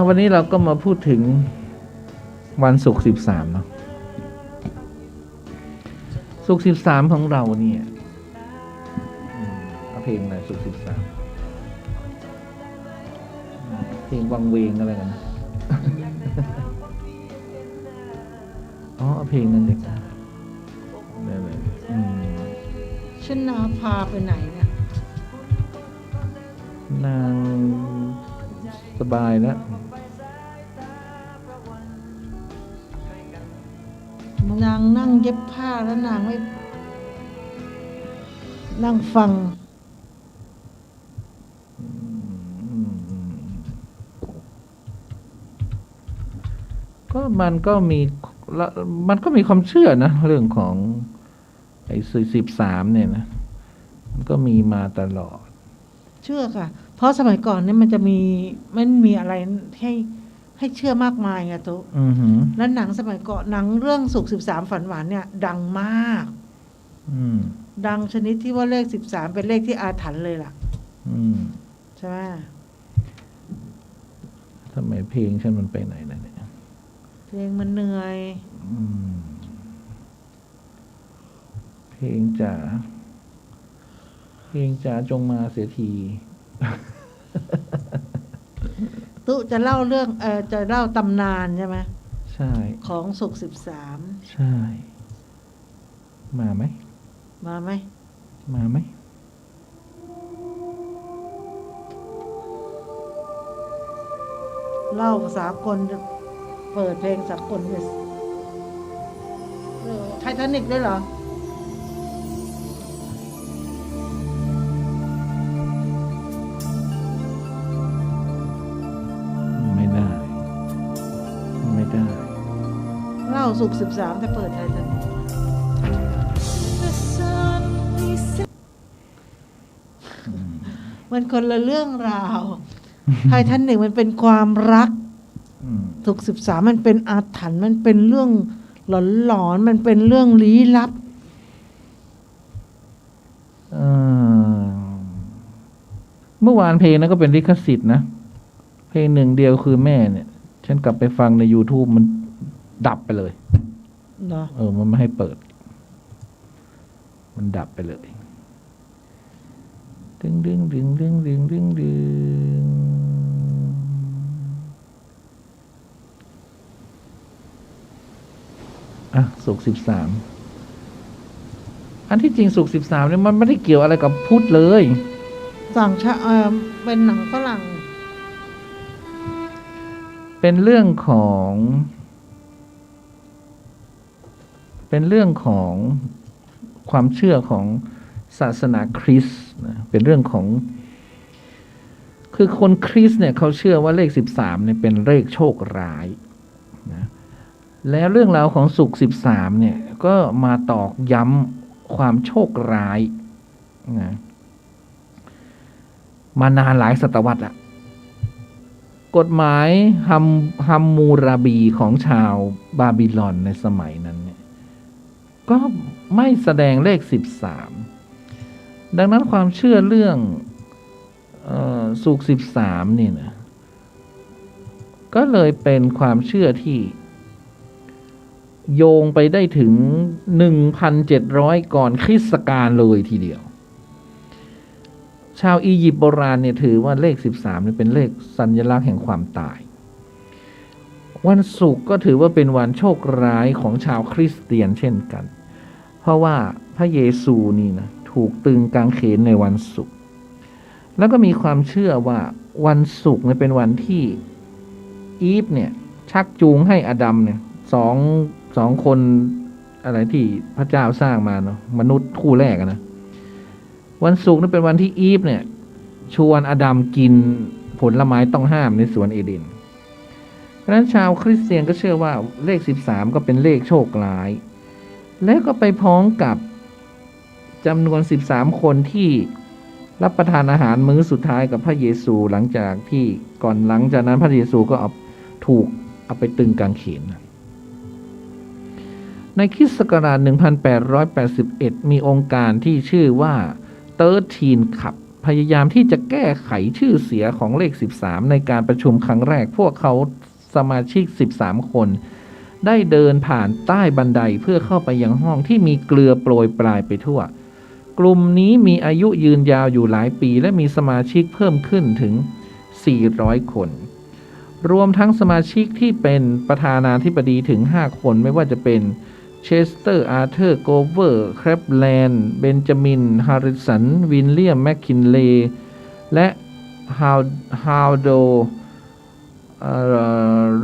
วันนี้เราก็มาพูดถึงวันศุกร์13เนาะศุกร์13ของเราเนี่ยเอาเพลงอะไรศุกร์13เพลงวังเวงอะไรกันนะเอาเพลงนั้นเด็กได้เลย ฉันนาพาไปไหนเนี่ย นางสบายแล้ว นางนั่งเย็บผ้าแล้วนางไม่นั่งฟัง ก็มันก็มีความเชื่อนะเรื่องของไอ้13เนี่ยนะมันก็มีมาตลอด เชื่อค่ะ เพราะสมัยก่อนเนี่ยมันจะมีอะไรให้เชื่อมากมายไงตุ๊ แล้วหนังสมัยก่อนหนังเรื่องศุกร์13ฝันหวานเนี่ย ดังมาก ดังชนิดที่ว่าเลข13เป็นเลขที่อาถรรพ์เลยล่ะใช่ไหม ทำไมเพลงฉันมันไปไหนนะเนี่ย เพลงมันเหนื่อย เพลงจ๋าจงมาเสียที ตุ๊จะเล่าเรื่องจะเล่าตำนานใช่ไหม ใช่ ของศุกร์ใช่ มาไหม 13มาไหม เล่าภาษากลเปิดเพลงสากลเลยไททานิกด้วยเหรอ ไม่ได้ เล่าศุกร์13แต่เปิดไททานิกมันคนละเรื่องราว ไททานิกมันเป็นความรักศุกร์13มันเป็นอาถรรพ์มันเป็นเรื่องหลอนๆมันเป็นเรื่องลี้ลับ เมื่อวานเพลงนั้นก็เป็นลิขสิทธิ์นะเพลงหนึ่งเดียวคือแม่เนี่ยฉันกลับไปฟังใน YouTube มันดับไปเลย เนาะ มันไม่ให้เปิด มันดับไปเลยดึงศุกร์13อันที่จริงศุกร์13เนี่ยมันไม่ได้เกี่ยวอะไรกับพุทธเลย สั่งเป็นหนังฝรั่ง เป็นเรื่องของความเชื่อของศาสนาคริสต์นะเป็นเรื่องของคือคนคริสต์เนี่ยเขาเชื่อว่าเลข13เนี่ยเป็นเลขโชคร้ายนะ แล้วเรื่องราวของศุกร์13เนี่ยก็มาตอกย้ำความโชคร้ายนะมานานหลายศตวรรษละกฎหมายฮัมมูราบีของชาวบาบิลอนในสมัยนั้นเนี่ยก็ไม่แสดงเลข13ดังนั้นความเชื่อเรื่องศุกร์13เนี่ยนะก็เลยเป็นความเชื่อที่โยงไปได้ถึง 1,700 ก่อนคริสต์กาลเลยทีเดียวชาวอียิปต์โบราณเนี่ยถือว่าเลข13เนี่ยเป็นเลขสัญลักษณ์แห่งความตายวันศุกร์ก็ถือว่าเป็นวันโชคร้ายของชาวคริสเตียนเช่นกันเพราะว่าพระเยซูนี่นะถูกตึงกางเขนในวันศุกร์แล้วก็มีความเชื่อว่าวันศุกร์เนี่ยเป็นวันที่อีฟเนี่ยชักจูงให้อดัมเนี่ยสองคนอะไรที่พระเจ้าสร้างมาเนาะมนุษย์คู่แรกนะวันศุกร์นี่เป็นวันที่อีฟเนี่ยชวนอดัมกินผลไม้ต้องห้ามในสวนเอเดนเพราะฉะนั้นชาวคริสเตียนก็เชื่อว่าเลข13ก็เป็นเลขโชคร้ายและก็ไปพ้องกับจำนวน13คนที่รับประทานอาหารมื้อสุดท้ายกับพระเยซูหลังจากนั้นพระเยซูก็ถูกเอาไปตึงกางเขนในคริสต์ศักราช 1881 มีองค์การที่ชื่อว่า13 ขับพยายามที่จะแก้ไขชื่อเสียของเลข13ในการประชุมครั้งแรกพวกเขาสมาชิก13คนได้เดินผ่านใต้บันไดเพื่อเข้าไปยังห้องที่มีเกลือโปรยปลายไปทั่วกลุ่มนี้มีอายุยืนยาวอยู่หลายปีและมีสมาชิกเพิ่มขึ้นถึง400คนรวมทั้งสมาชิกที่เป็นประธานาธิบดีถึง5คนไม่ว่าจะเป็นเชสเตอร์อาร์เธอร์โกเวอร์แครปแลนด์เบนจามินฮาริสันวิลเลียมแมคคินเลย์และฮาวโด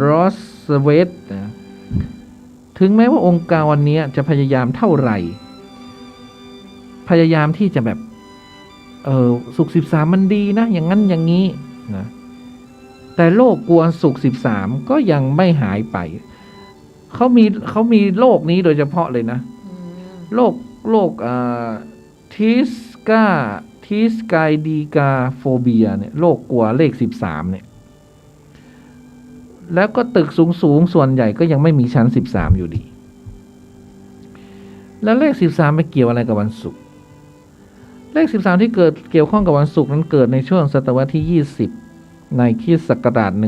รอสเวตถึงแม้ว่าองค์การวันนี้จะพยายามเท่าไหร่พยายามที่จะแบบศุกร์13มันดีนะอย่างนั้นอย่างนี้นะแต่โลกกลัวศุกร์13ก็ยังไม่หายไปเขามีโรคนี้โดยเฉพาะเลยนะโรคทิสกายดีกาโฟเบียเนี่ยโรคกลัวเลข13เนี่ยแล้วก็ตึกสูงส่วนใหญ่ก็ยังไม่มีชั้น13อยู่ดีแล้วเลข13ไปเกี่ยวอะไรกับวันศุกร์เลข13ที่เกี่ยวข้องกับวันศุกร์นั้นเกิดในช่วงศตวรรษที่20ในคริสต์ศักราช 1907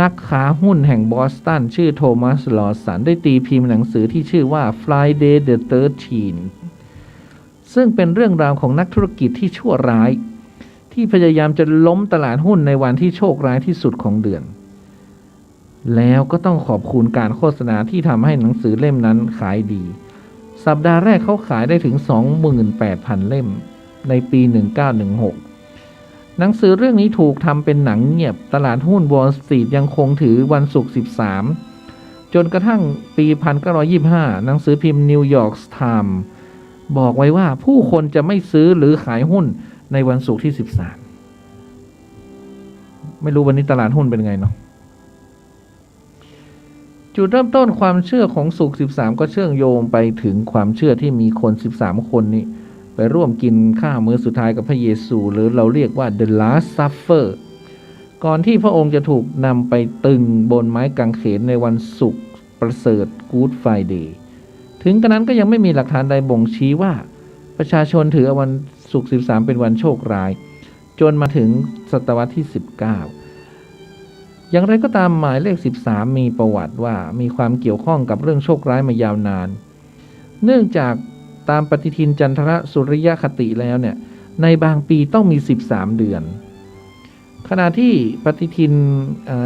นักค้าหุ้นแห่งบอสตันชื่อโทมัสลอสันได้ตีพิมพ์หนังสือที่ชื่อว่า Friday the 13 ซึ่งเป็นเรื่องราวของนักธุรกิจที่ชั่วร้ายที่พยายามจะล้มตลาดหุ้นในวันที่โชคร้ายที่สุดของเดือนแล้วก็ต้องขอบคุณการโฆษณาที่ทำให้หนังสือเล่มนั้นขายดีสัปดาห์แรกเขาขายได้ถึง 28,000 เล่มในปี 1916 หนังสือเรื่องนี้ถูกทำเป็นหนังเงียบตลาดหุ้นวอลล์สตรีทยังคงถือวันศุกร์13จนกระทั่งปี 1925 หนังสือพิมพ์นิวยอร์กไทม์บอกไว้ว่าผู้คนจะไม่ซื้อหรือขายหุ้นในวันศุกร์ที่13ไม่รู้วันนี้ตลาดหุ้นเป็นไงเนาะจุดเริ่มต้นความเชื่อของศุกร์13ก็เชื่อมโยงไปถึงความเชื่อที่มีคน13คนนี้ไปร่วมกินข้าวมื้อสุดท้ายกับพระเยซูหรือเราเรียกว่า The Last Supper ก่อนที่พระองค์จะถูกนำไปตึงบนไม้กางเขนในวันศุกร์ประเสริฐ Good Friday ถึงกระนั้นก็ยังไม่มีหลักฐานใดบ่งชี้ว่าประชาชนถือวันศุกร์13เป็นวันโชคร้ายจนมาถึงศตวรรษที่19อย่างไรก็ตามหมายเลข13มีประวัติว่ามีความเกี่ยวข้องกับเรื่องโชคร้ายมายาวนานเนื่องจากตามปฏิทินจันทรสุริยคติแล้วเนี่ยในบางปีต้องมี13เดือนขณะที่ปฏิทิน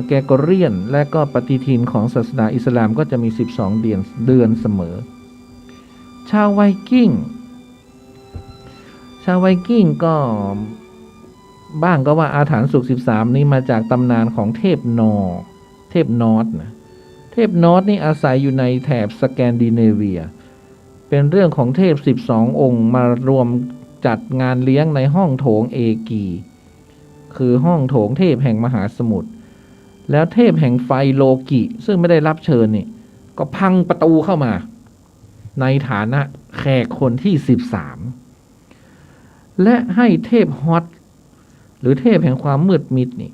แกรกอเรียนและก็ปฏิทินของศาสนาอิสลามก็จะมี12เดือนเสมอชาวไวกิ้งก็บ้างก็ว่าอาถรรพ์ศุกร์13นี้มาจากตำนานของเทพนอร์นะเทพนอร์นี่อาศัยอยู่ในแถบสแกนดิเนเวียเป็นเรื่องของเทพ12องค์มารวมจัดงานเลี้ยงในห้องโถงเอกีคือห้องโถงเทพแห่งมหาสมุทร แล้วเทพแห่งไฟโลกิซึ่งไม่ได้รับเชิญนี่ก็พังประตูเข้ามาในฐานะแขกคนที่13และให้เทพฮอตหรือเทพแห่งความมืดมิดนี่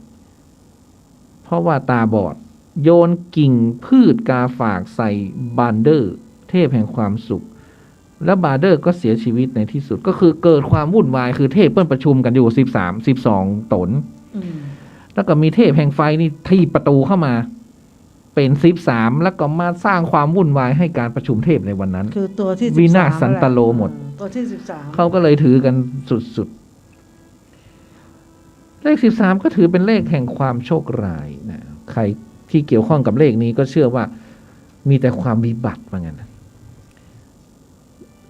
เพราะว่าตาบอดโยนกิ่งพืชกาฝากใส่บานเดอร์เทพแห่งความสุขแล้วบาเดอร์ก็เสียชีวิตในที่สุดก็คือเกิดความวุ่นวายคือเทพเปิ้นประชุมกันอยู่12 ตนแล้วก็มีเทพแห่งไฟนี่ที่ประตูเข้ามาเป็น13แล้วก็มาสร้างความวุ่นวายให้การประชุมเทพในวันนั้นคือตัวที่วินาศสันตโลหมดตัวที่13เขาก็เลยถือกันสุดๆเลข13ก็ถือเป็นเลขแห่งความโชคร้ายนะใครที่เกี่ยวข้องกับเลขนี้ก็เชื่อว่ามีแต่ความวิบัติว่างั้นนะ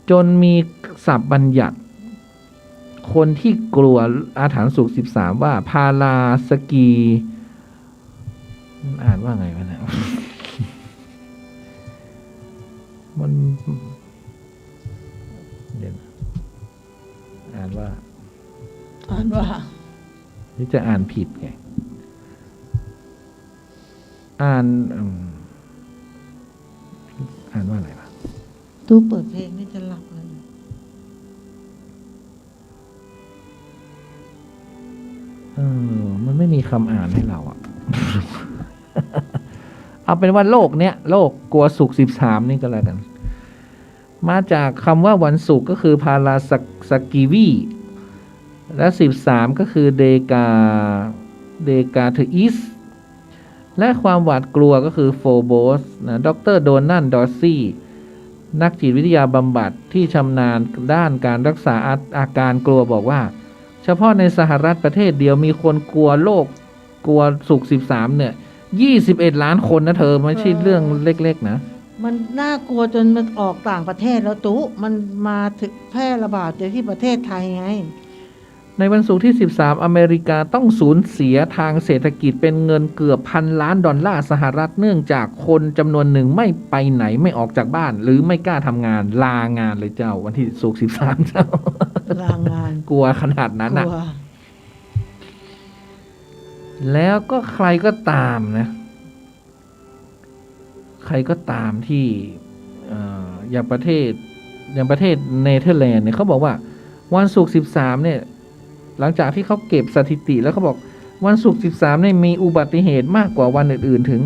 จนมีศัพท์บัญญัติคนที่กลัวอาถรรพ์สุข13ว่าพาราสกีอ่านว่าไงวะเนี่ย มันเดี๋ยวอ่านว่าหรือจะอ่านผิดไงอ่านว่าอะไรวะตู้เปิดเพลงนี่จะหลับเลยมันไม่มีคำอ่านให้เราอ่ะ เอาเป็นว่าโลกเนี้ยโลกกลัวสุข13นี่ก็แล้วกันมาจากคำว่าวันศุกร์ก็คือพาราสกีวีและ13ก็คือเดกาเทอิสและความหวาดกลัวก็คือโฟโบสนะดร.โดนัลดอร์ซี่นักจิตวิทยาบำบัดที่ชำนาญด้านการรักษาอาการกลัวบอกว่าเฉพาะในสหรัฐประเทศเดียวมีคนกลัวโรคกลัวสุข13เนี่ย21 ล้านคนนะเธอไม่ใช่เรื่องเล็กๆนะมันน่ากลัวจนมันออกต่างประเทศแล้วตุ๊มันมาถึงแพร่ระบาดในที่ประเทศไทยไงในวันศุกร์ที่13อเมริกาต้องสูญเสียทางเศรษฐกิจเป็นเงินเกือบ1,000 ล้านดอลลาร์สหรัฐเนื่องจากคนจำนวนหนึ่งไม่ไปไหนไม่ออกจากบ้านหรือไม่กล้าทำงานลางานเลยเจ้าวันที่ศุกร์13เจ้าลางานกลัวขนาดนั้นนะแล้วก็ใครก็ตามนะใครก็ตามที่อย่างประเทศเนเธอร์แลนด์เนี่ยเขาบอกว่าวันศุกร์13เนี่ยหลังจากที่เขาเก็บสถิติแล้วเขาบอกวันศุกร์13เนี่ยมีอุบัติเหตุมากกว่าวันอื่นๆถึง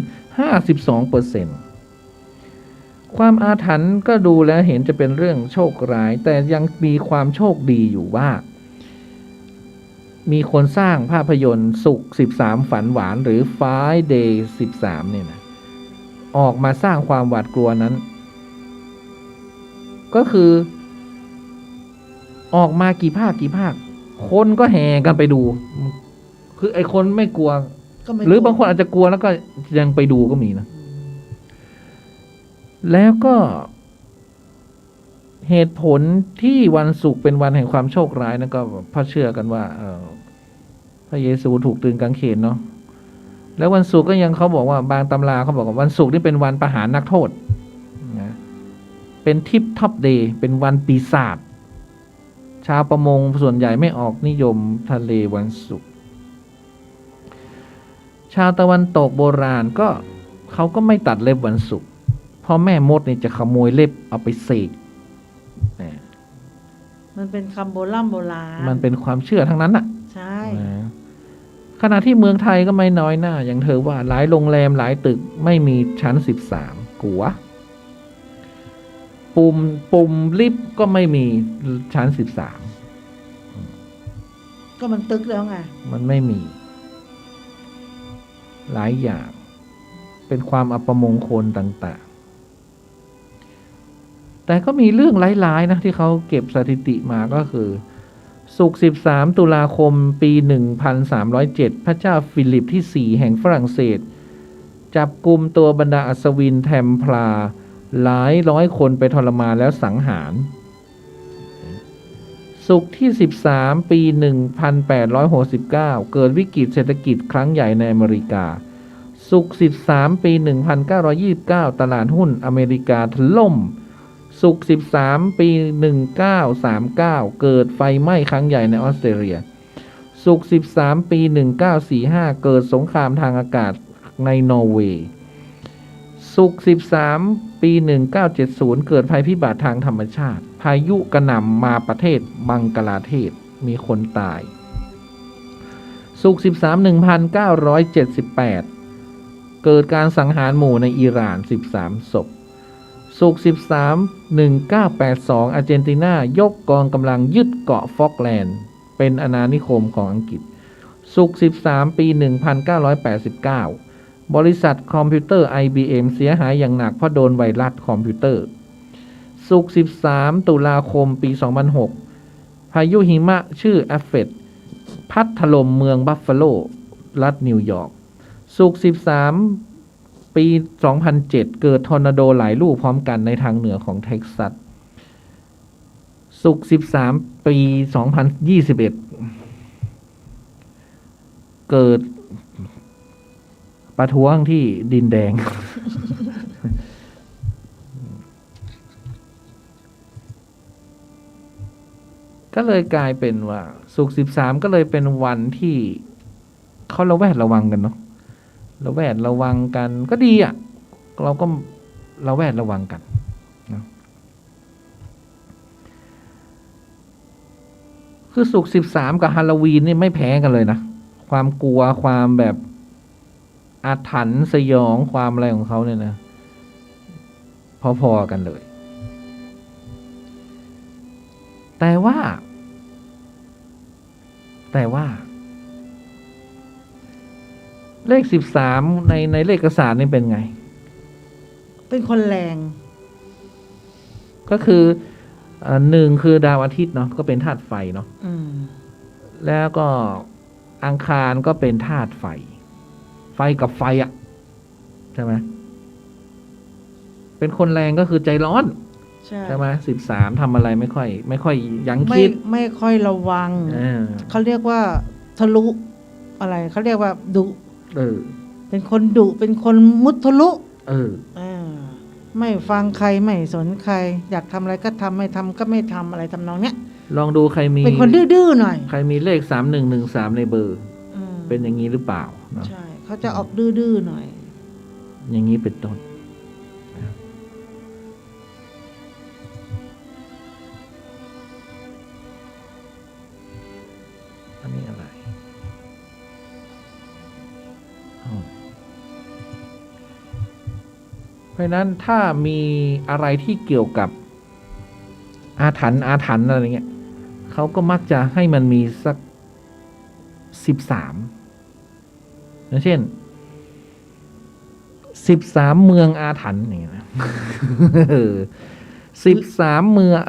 52%ความอาถรรพ์ก็ดูแล้วเห็นจะเป็นเรื่องโชคร้ายแต่ยังมีความโชคดีอยู่ว่ามีคนสร้างภาพยนตร์ศุกร์13ฝันหวานหรือ Friday 13เนี่ยนะออกมาสร้างความหวาดกลัวนั้นก็คือออกมากี่ภาคคนก็แห่กันไปดูคือไอ้คนไม่กลัวหรือบางคนอาจจะกลัวแล้วก็ยังไปดูก็มีนะแล้วก็เหตุผลที่วันศุกร์เป็นวันแห่งความโชคร้ายนั่นก็เพราะเชื่อกันว่าพระเยซูถูกตรึงกางเขนเนาะแล้ววันศุกร์ก็ยังเขาบอกว่าบางตำราเขาบอกว่าวันศุกร์นี่เป็นวันประหารนักโทษนะเป็นทิปท็อปเดย์เป็นวันปีศาจชาวประมงส่วนใหญ่ไม่ออกนิยมทะเลวันศุกร์ชาวตะวันตกโบราณก็เขาก็ไม่ตัดเล็บวันศุกร์เพราะแม่มดนี่จะขโมยเล็บเอาไปเสกมันเป็นคำโบราณมันเป็นความเชื่อทั้งนั้นน่ะใช่ขณะที่เมืองไทยก็ไม่น้อยหน้าอย่างเธอว่าหลายโรงแรมหลายตึกไม่มีชั้น13กลัวปุ่มลิฟต์ก็ไม่มีชั้น13ก็มันตึกแล้วไงมันไม่มีหลายอย่างเป็นความอัปมงคลต่างๆแต่ก็มีเรื่องร้ายๆนะที่เขาเก็บสถิติมาก็คือศุกร์13ตุลาคมปี1307พระเจ้าฟิลิปที่4แห่งฝรั่งเศสจับกุมตัวบรรดาอัศวินแทมพลาร์หลายร้อยคนไปทรมานแล้วสังหารศุกร์ที่13ปี1869เกิดวิกฤตเศรษฐกิจครั้งใหญ่ในอเมริกาศุกร์13ปี1929ตลาดหุ้นอเมริกาถล่มศุกร์13ปี1939เกิดไฟไหม้ครั้งใหญ่ในออสเตรเลียศุกร์13ปี1945เกิดสงครามทางอากาศ ในนอร์เวย์ศุกร์13 ปี 1970 เกิดภัยพิบัติทางธรรมชาติ พายุกระหน่ำมาประเทศบังกลาเทศมีคนตายศุกร์13 1978 เกิดการสังหารหมู่ในอิหร่าน13 ศพศุกร์13 1982 อาร์เจนตินายกกองกำลังยึดเกาะฟอกแลนด์เป็นอาณานิคมของอังกฤษศุกร์13 ปี 1989 บริษัทคอมพิวเตอร์ IBM เสียหายอย่างหนักเพราะโดนไวรัสคอมพิวเตอร์ศุกร์13 ตุลาคม ปี 2006 พายุหิมะชื่อแอฟเฟตพัดถล่มเมืองบัฟฟาโลรัฐนิวยอร์กศุกร์13 ปี 2007 เกิดทอร์นาโดหลายลูกพร้อมกันในทางเหนือของเท็กซัสศุกร์13 ปี 2021 เกิดประท้วงที่ดินแดง ก็เลยกลายเป็นว่าศุกร์13 ก็เลยเป็นวันที่เขาระแวดระวังกันเนาะระแวดระวังกันก็ดีอ่ะเราก็ระแวดระวังกันนะคือศุกร์13 กับฮาโลวีนนี่ไม่แพ้กันเลยนะความกลัวความแบบอาถรรพ์สยองความอะไรของเขาเนี่ยนะพอๆกันเลยแต่ว่าเลข13ในเลขศาสตร์นี่เป็นไงเป็นคนแรง ก็คือหนึ่งคือดาวอาทิตย์เนาะก็เป็นธาตุไฟเนาะแล้วก็อังคารก็เป็นธาตุไฟกับไฟอ่ะใช่ไหมเป็นคนแรงก็คือใจร้อนใช่ไหม13ทำอะไรไม่ค่อยยั้งคิดไม่ค่อยระวังเขาเรียกว่าทะลุอะไรเขาเรียกว่าดุเป็นคนดุเป็นคนมุทะลุไม่ฟังใครไม่สนใครอยากทำอะไรก็ทำไม่ทำก็ไม่ทำอะไรทำนองเนี้ยลองดูใครมีเป็นคนดื้อๆหน่อยใครมีเลข3113ในเบอร์เป็นอย่างนี้หรือเปล่าใช่เขาจะออกดื้อๆหน่อยอย่างนี้เป็นต้นอันนี้อะไรเพราะนั้นถ้ามีอะไรที่เกี่ยวกับอาถรรพ์อะไรเงี้ยเขาก็มักจะให้มันมีสัก13อย่างเช่น13เมืองอาถรรพ์อย่างเงี้ยนะ13เมือง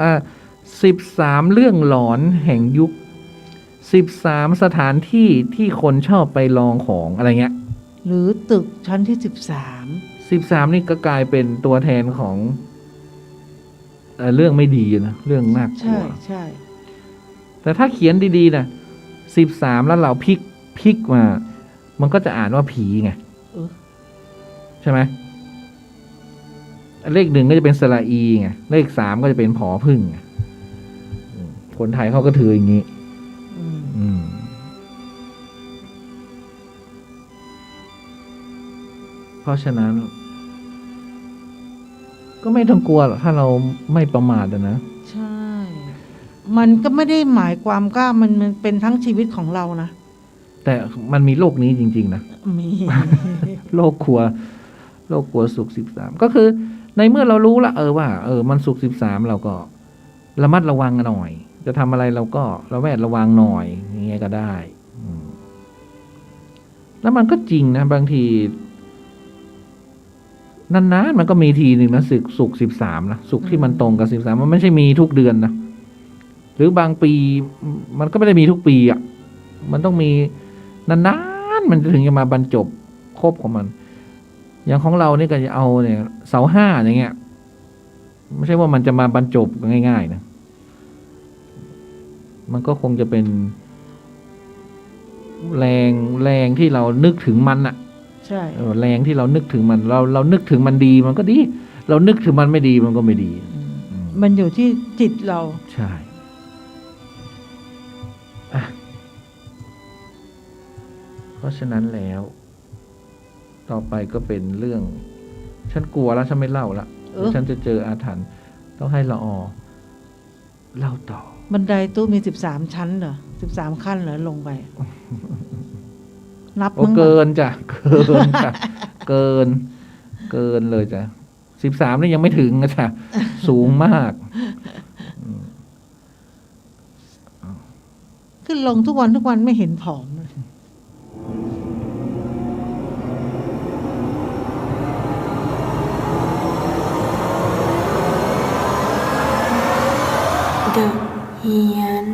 13เรื่องหลอนแห่งยุค13สถานที่ที่คนชอบไปลองของอะไรเงี้ยหรือตึกชั้นที่13นี่ก็กลายเป็นตัวแทนของเรื่องไม่ดีนะเรื่องน่ากลัวใช่แต่ถ้าเขียนดีๆนะ13แล้วเราพลิกมามันก็จะอ่านว่าผีไงใช่ไหมเลข1ก็จะเป็นสระอีไงเลข3ก็จะเป็นผอพึ่งคนไทยเขาก็ถืออย่างนี้เพราะฉะนั้นก็ไม่ต้องกลัวหรอกถ้าเราไม่ประมาทนะใช่มันก็ไม่ได้หมายความว่ามันเป็นทั้งชีวิตของเรานะแต่มันมีโลกนี้จริงๆนะมี โลกกลัวศุกร์13ก็คือในเมื่อเรารู้ละว่ามันศุกร์13เราก็ระมัดระวังหน่อยจะทำอะไรเราก็ระแวดระวังหน่อยอย่างเงี้ยก็ได้แล้วมันก็จริงนะบางทีนานๆมันก็มีทีหนึ่งนะศุกร์13นะศุกร์ที่มันตรงกับ13มันไม่ใช่มีทุกเดือนนะหรือบางปีมันก็ไม่ได้มีทุกปีอ่ะมันต้องมีนานๆมันถึงจะมาบรรจบครบของมันอย่างของเราเนี่ยก็จะเอาเนี่ยเสา5อย่างเงี้ยไม่ใช่ว่ามันจะมาบรรจบง่ายๆนะมันก็คงจะเป็นแรงที่เรานึกถึงมันอ่ะใช่แรงที่เรานึกถึงมันเรานึกถึงมันดีมันก็ดีเรานึกถึงมันไม่ดีมันก็ไม่ดีมันอยู่ที่จิตเราใช่เพราะฉะนั้นแล้ว ต่อไปก็เป็นเรื่อง ฉันกลัวแล้วฉันไม่เล่าละฉันจะเจออาถรรพ์ต้องให้ละออเล่าต่อ บันไดตู้มี13 ชั้นเหรอ13 ขั้นเหรอลงไป นับ โอ้ มั้ง เกินจ้ะเกินจ้ะเกินเลยจ้ะ13นี่ยังไม่ถึงนะจ้ะสูงมาก ขึ้นลงทุกวันไม่เห็นผอมเลย The เฮียน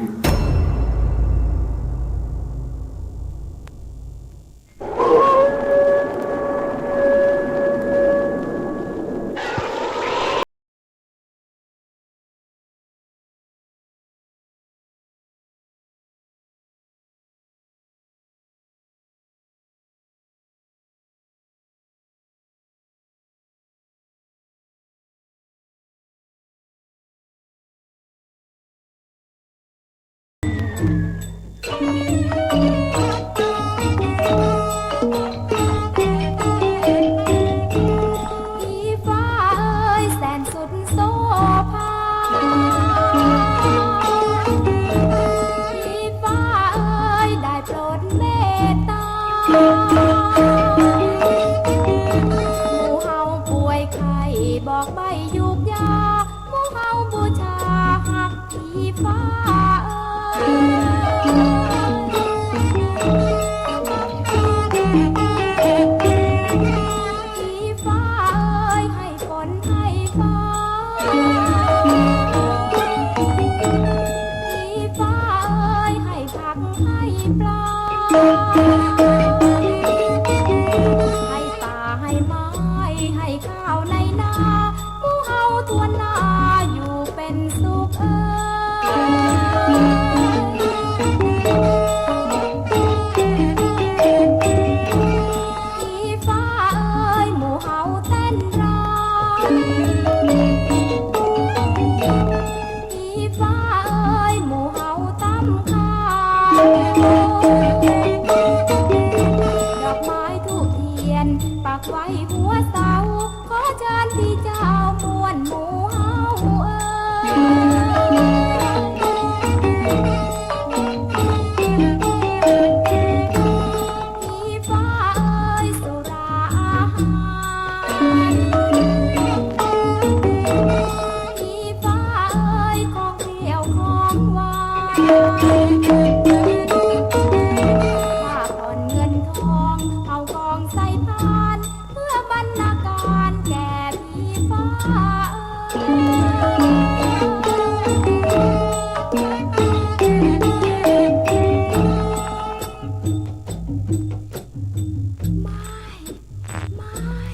ผีฟ้าเอ้ยแสนสุดโสภาผีฟ้าเอ้ยได้โปรดเมตตาหมู่เฮาป่วยไข้บอกใบยุกยาหมู่เฮาบูชาหักผีฟ้าเอ้ย ฟ้าเอ้ยให้ฝนให้ฟ้าผีฟ้าเอ้ยให้ผักให้ปลาให้ป่าให้ไม้ให้ข้าวในนาหมู่เฮาทั่วหน้าอยู่เป็นสุขผีฟ้าเอ้ยหมู่เฮาเต้นรำผีฟ้าเอ้ยหมู่เฮาตำข้าวดอกไม้ทูบเทียนปักไว้หัวเสาขอเชิญพี่เจ้ามวลหมู่เฮาเอ้ผีฟ้าเอ้ยสุราอาหารผีฟ้าเอ้ยของเปรี้ยวของหวานถ้าผ่อนเงินทองเอากองใส่พานเพื่อบรรณาการแก่ผีฟ้าเอ้ไม่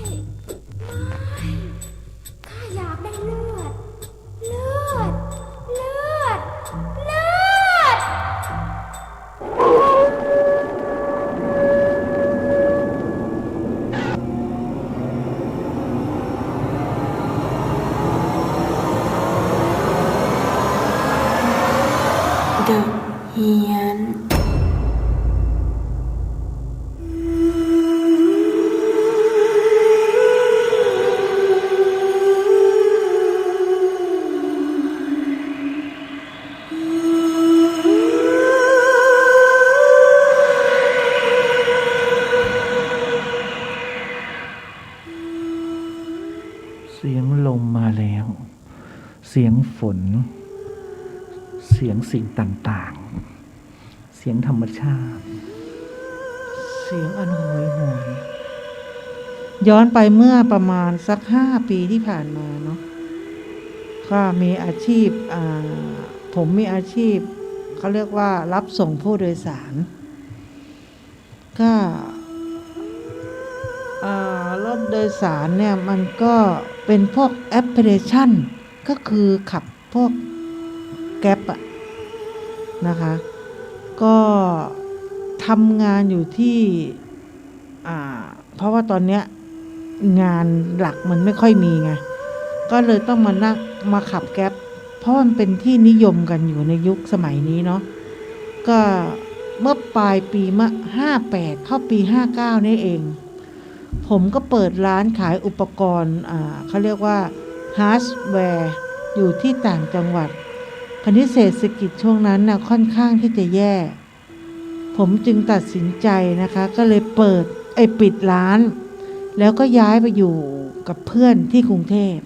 ข้าอยากได้เลือด เลือด เลือด เลือด The เฮียน เสียงลมมาแล้ว เสียงฝน เสียงสิ่งต่างๆ เสียงธรรมชาติ เสียงอันโหยหวนย้อนไปเมื่อประมาณสัก5 ปีที่ผ่านมาเนาะก็มีอาชีพผมมีอาชีพเขาเรียกว่ารับส่งผู้โดยสาร ก็รถโดยสารเนี่ยมันก็เป็นพวกแอปพลิเคชันก็คือขับพวกแก๊ปอะนะคะ ก็ทำงานอยู่ที่เพราะว่าตอนเนี้ยงานหลักมันไม่ค่อยมีไงก็เลยต้องมาขับแก๊ปเพราะมันเป็นที่นิยมกันอยู่ในยุคสมัยนี้เนาะก็เมื่อปลายปี58เข้าปี59นี่เอง ผมก็เปิดร้านขายอุปกรณ์เขาเรียกว่าฮาร์ดแวร์อยู่ที่ต่างจังหวัดคณิตเศรษฐกิจช่วงนั้นนะค่อนข้างที่จะแย่ ผมจึงตัดสินใจนะคะก็เลยปิดร้าน แล้วก็ย้ายไปอยู่กับเพื่อนที่กรุงเทพ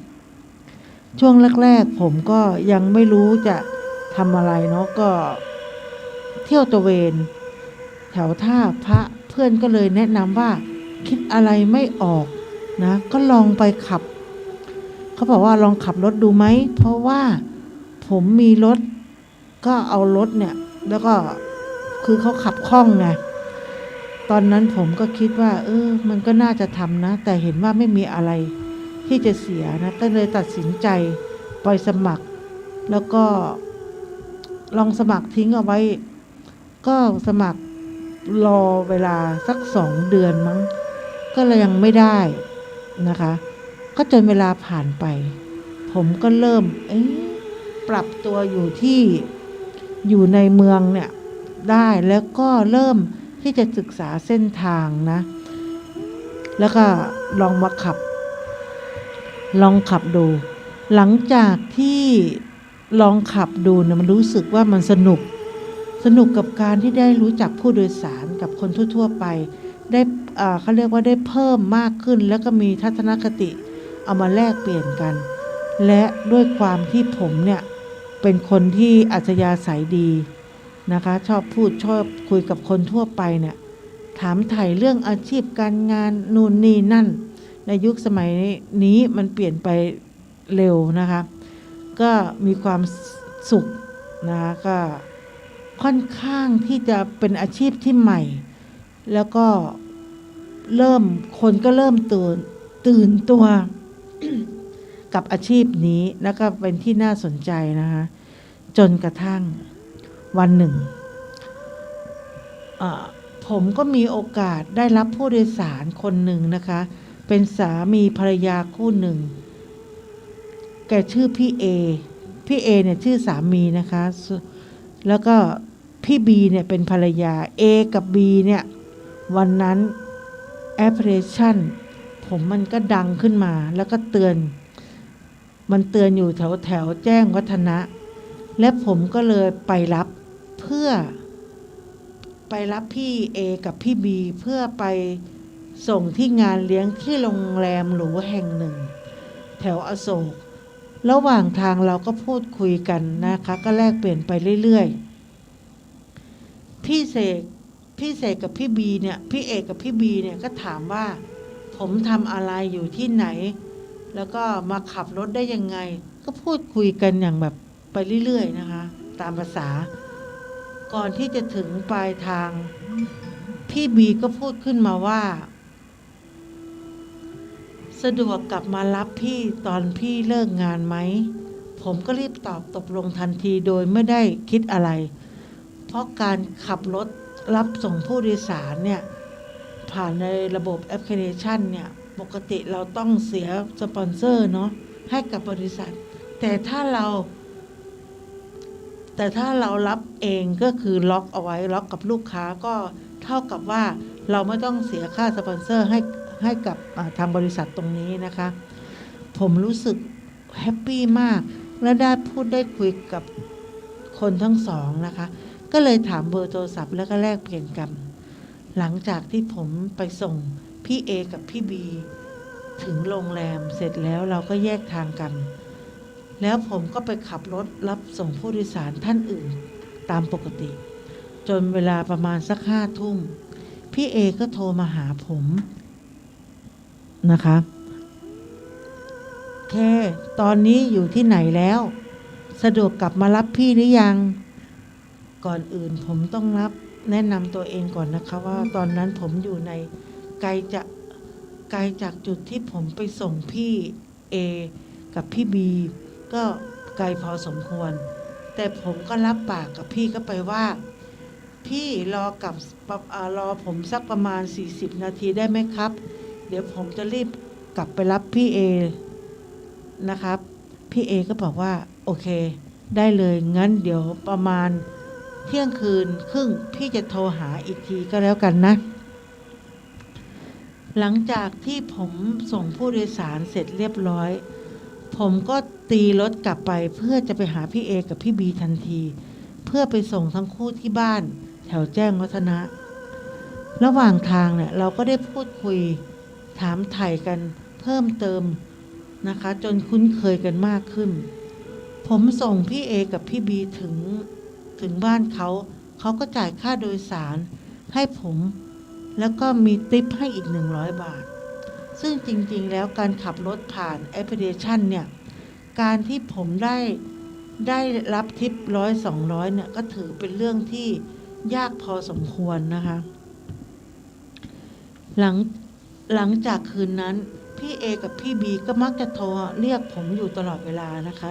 ช่วงแรกๆผมก็ยังไม่รู้จะทำอะไรเนาะก็เที่ยวตระเวนแถวท่าพระเพื่อนก็เลยแนะนำว่าคิดอะไรไม่ออกนะก็ลองไปขับเขาบอกว่าลองขับรถดูไหมเพราะว่าผมมีรถก็เอารถเนี่ยแล้วก็คือเขาขับคล่องไงตอนนั้นผมก็คิดว่ามันก็น่าจะทำนะแต่เห็นว่าไม่มีอะไรที่จะเสียนะก็เลยตัดสินใจไปสมัครแล้วก็ลองสมัครทิ้งเอาไว้ก็สมัครรอเวลาสัก2 เดือนมั้งก็เลยยังไม่ได้นะคะก็จนเวลาผ่านไปผมก็เริ่มปรับตัวอยู่ในเมืองเนี่ยได้แล้วก็เริ่มที่จะศึกษาเส้นทางนะแล้วก็ลองขับดูหลังจากที่ลองขับดูนะมันรู้สึกว่ามันสนุกกับการที่ได้รู้จักผู้โดยสารกับคนทั่วๆไปได้เขาเรียกว่าได้เพิ่มมากขึ้นแล้วก็มีทัศนคติเอามาแลกเปลี่ยนกันและด้วยความที่ผมเนี่ยเป็นคนที่อัธยาศัยดีนะคะชอบคุยกับคนทั่วไปเนี่ยถามไถ่เรื่องอาชีพการงานนู่นนี่นั่นในยุคสมัยนี้มันเปลี่ยนไปเร็วนะคะก็มีความสุขนะคะก็ค่อนข้างที่จะเป็นอาชีพที่ใหม่แล้วก็คนก็เริ่มตื่นตัว กับอาชีพนี้แล้วก็เป็นที่น่าสนใจนะคะจนกระทั่งวันหนึ่งผมก็มีโอกาสได้รับผู้โดยสารคนหนึ่งนะคะเป็นสามีภรรยาคู่หนึ่งแกชื่อพี่เอเนี่ยชื่อสามีนะคะแล้วก็พี่บีเนี่ยเป็นภรรยา A กับ B เนี่ยวันนั้นแอปพลิเคชันผมมันก็ดังขึ้นมาแล้วก็เตือนอยู่แถวแจ้งวัฒนะและผมก็เลยไปรับพี่ A กับพี่ B เพื่อไปส่งที่งานเลี้ยงที่โรงแรมหรูแห่งหนึ่งแถวอโศกระหว่างทางเราก็พูดคุยกันนะคะก็แลกเปลี่ยนไปเรื่อยๆพี่เสกกับพี่บีเนี่ยพี่เอกกับพี่บีเนี่ยก็ถามว่าผมทำอะไรอยู่ที่ไหนแล้วก็มาขับรถได้ยังไงก็พูดคุยกันอย่างแบบไปเรื่อยๆนะคะตามภาษาก่อนที่จะถึงปลายทางพี่บีก็พูดขึ้นมาว่าสะดวกกลับมารับพี่ตอนพี่เลิกงานไหมผมก็รีบตอบตกลงทันทีโดยไม่ได้คิดอะไรเพราะการขับรถรับส่งผู้โดยสารเนี่ยผ่านในระบบแอปพลิเคชันเนี่ยปกติเราต้องเสียสปอนเซอร์เนาะให้กับบริษัทแต่ถ้าเรารับเองก็คือล็อกเอาไว้ล็อกกับลูกค้าก็เท่ากับว่าเราไม่ต้องเสียค่าสปอนเซอร์ให้กับทางบริษัทตรงนี้นะคะผมรู้สึกแฮปปี้มากและได้คุยกับคนทั้งสองนะคะก็เลยถามเบอร์โทรศัพท์แล้วก็แลกเปลี่ยนกันหลังจากที่ผมไปส่งพี่เอกับพี่บีถึงโรงแรมเสร็จแล้วเราก็แยกทางกันแล้วผมก็ไปขับรถรับส่งผู้โดยสารท่านอื่นตามปกติจนเวลาประมาณสัก5 ทุ่มพี่เอก็โทรมาหาผมนะคะตอนนี้อยู่ที่ไหนแล้วสะดวกกลับมารับพี่หรือยังก่อนอื่นผมต้องแนะนำตัวเองก่อนนะคะว่าตอนนั้นผมอยู่ในไกลจากจุดที่ผมไปส่งพี่เอกับพี่บีก็ไกลพอสมควรแต่ผมก็รับปากกับพี่ก็ไปว่าพี่รอผมสักประมาณ40 นาทีได้ไหมครับเดี๋ยวผมจะรีบกลับไปรับพี่เอนะครับพี่เอก็บอกว่าโอเคได้เลยงั้นเดี๋ยวประมาณเที่ยงคืนครึ่งพี่จะโทรหาอีกทีก็แล้วกันนะ หลังจากที่ผมส่งผู้โดยสารเสร็จเรียบร้อย ผมก็ตีรถกลับไปเพื่อจะไปหาพี่เอกับพี่บีทันที เพื่อไปส่งทั้งคู่ที่บ้านแถวแจ้งวัฒนะ ระหว่างทางเนี่ยเราก็ได้พูดคุยถามไถ่กันเพิ่มเติมนะคะจนคุ้นเคยกันมากขึ้น ผมส่งพี่เอกับพี่บีถึงบ้านเขาก็จ่ายค่าโดยสารให้ผมแล้วก็มีทิปให้อีก100 บาท ซึ่งจริงๆแล้วการขับรถผ่านแอปพลิเคชันเนี่ยการที่ผมได้รับทิป100-200เนี่ยก็ถือเป็นเรื่องที่ยากพอสมควรนะคะหลังจากคืนนั้นพี่เอกับพี่บีก็มักจะโทรเรียกผมอยู่ตลอดเวลานะคะ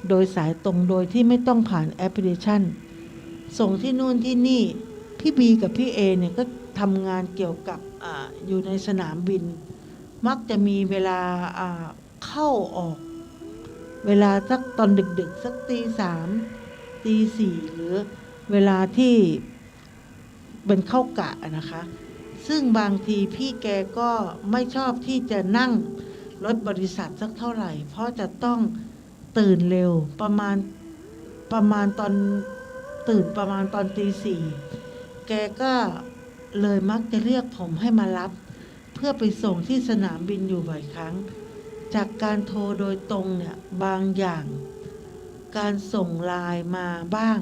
โดยสายตรงโดยที่ไม่ต้องผ่านแอปพลิเคชันส่งที่นู่นที่นี่พี่บีกับพี่เอเนี่ยก็ทำงานเกี่ยวกับอยู่ในสนามบินมักจะมีเวลาเข้าออกเวลาสักตอนดึกๆสัก3 4หรือเวลาที่เป็นเข้ากะนะคะซึ่งบางทีพี่แกก็ไม่ชอบที่จะนั่งรถบริษัทสักเท่าไหร่เพราะจะต้องตื่นเร็วประมาณตอนตื่นประมาณตอน4แกก็เลยมักจะเรียกผมให้มารับเพื่อไปส่งที่สนามบินอยู่บ่อยครั้งจากการโทรโดยตรงเนี่ยบางอย่างการส่งไลน์มาบ้าง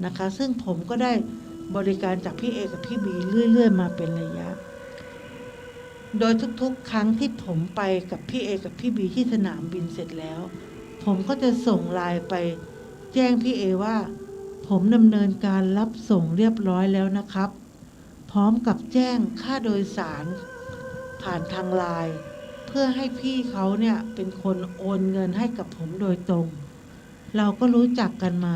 นะคะซึ่งผมก็ได้บริการจากพี่เอกับพี่บีเรื่อยๆมาเป็นระยะโดยทุกๆครั้งที่ผมไปกับพี่เอกับพี่บีที่สนามบินเสร็จแล้วผมก็จะส่งไลน์ไปแจ้งพี่เอว่าผมดำเนินการรับส่งเรียบร้อยแล้วนะครับพร้อมกับแจ้งค่าโดยสารผ่านทางไลน์เพื่อให้พี่เขาเนี่ยเป็นคนโอนเงินให้กับผมโดยตรงเราก็รู้จักกันมา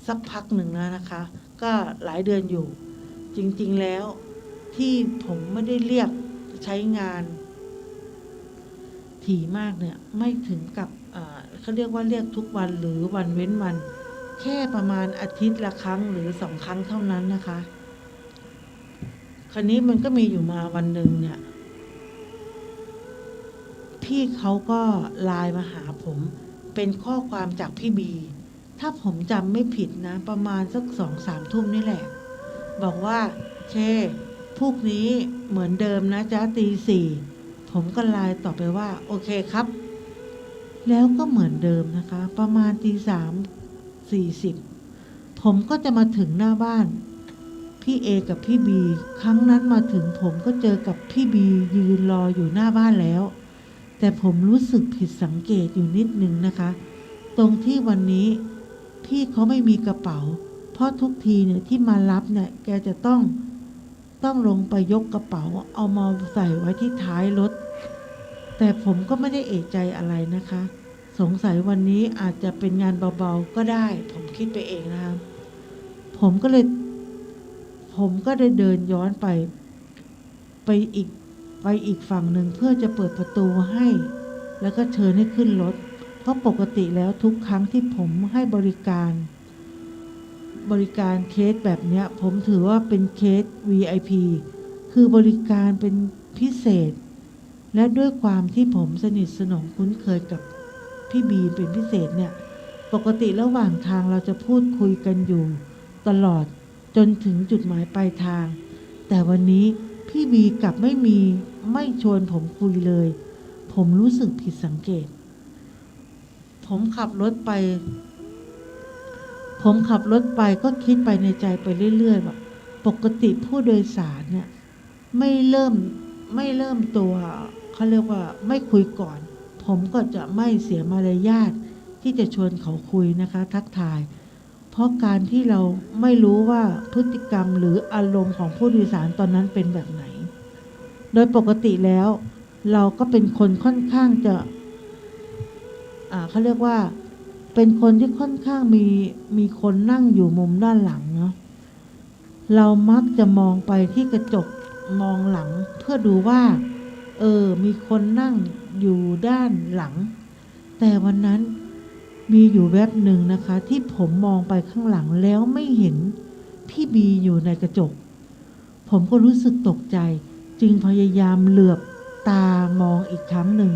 สักพักหนึ่งแล้วนะคะก็หลายเดือนอยู่จริงๆแล้วที่ผมไม่ได้เรียกใช้งานถี่มากเนี่ยไม่ถึงกับเขาเรียกว่าเรียกทุกวันหรือวันเว้นวันแค่ประมาณอาทิตย์ละครั้งหรือ2 ครั้งเท่านั้นนะคะคราวนี้มันก็มีอยู่มาวันหนึ่งเนี่ยพี่เขาก็ไลน์มาหาผมเป็นข้อความจากพี่บีถ้าผมจำไม่ผิดนะประมาณสัก2-3 ทุ่มนี่แหละบอกว่าเคพรุ่งนี้เหมือนเดิมนะจ๊ะ4ผมก็ไลน์ตอบไปว่าโอเคครับแล้วก็เหมือนเดิมนะคะประมาณ3:40ผมก็จะมาถึงหน้าบ้านพี่เอกับพี่บีครั้งนั้นมาถึงผมก็เจอกับพี่บียืนรออยู่หน้าบ้านแล้วแต่ผมรู้สึกผิดสังเกตอยู่นิดนึงนะคะตรงที่วันนี้พี่เขาไม่มีกระเป๋าเพราะทุกทีเนี่ยที่มารับเนี่ยแกจะต้องลงไปยกกระเป๋าเอามาใส่ไว้ที่ท้ายรถแต่ผมก็ไม่ได้เอะใจอะไรนะคะสงสัยวันนี้อาจจะเป็นงานเบาๆก็ได้ผมคิดไปเองนะคะผมก็ได้เดินย้อนไปอีกฝั่งหนึ่งเพื่อจะเปิดประตูให้แล้วก็เชิญให้ขึ้นรถเพราะปกติแล้วทุกครั้งที่ผมให้บริการเคสแบบนี้ผมถือว่าเป็นเคส VIP คือบริการเป็นพิเศษและด้วยความที่ผมสนิทสนมคุ้นเคยกับพี่บีเป็นพิเศษเนี่ยปกติระหว่างทางเราจะพูดคุยกันอยู่ตลอดจนถึงจุดหมายปลายทางแต่วันนี้พี่บีกลับไม่ชวนผมคุยเลยผมรู้สึกผิดสังเกตผมขับรถก็คิดไปในใจไปเรื่อยๆว่าปกติผู้โดยสารเนี่ยไม่เริ่มตัวเขาเรียกว่าไม่คุยก่อนผมก็จะไม่เสียมารยาทที่จะชวนเขาคุยนะคะทักทายเพราะการที่เราไม่รู้ว่าพฤติกรรมหรืออารมณ์ของผู้โดยสารตอนนั้นเป็นแบบไหนโดยปกติแล้วเราก็เป็นคนค่อนข้างจะเขาเรียกว่าเป็นคนที่ค่อนข้างมีคนนั่งอยู่มุมด้านหลังเนาะเรามักจะมองไปที่กระจกมองหลังเพื่อดูว่ามีคนนั่งอยู่ด้านหลังแต่วันนั้นมีอยู่แวบหนึ่งนะคะที่ผมมองไปข้างหลังแล้วไม่เห็นพี่บีอยู่ในกระจกผมก็รู้สึกตกใจ จึงพยายามเหลือบตามองอีกครั้งหนึ่ง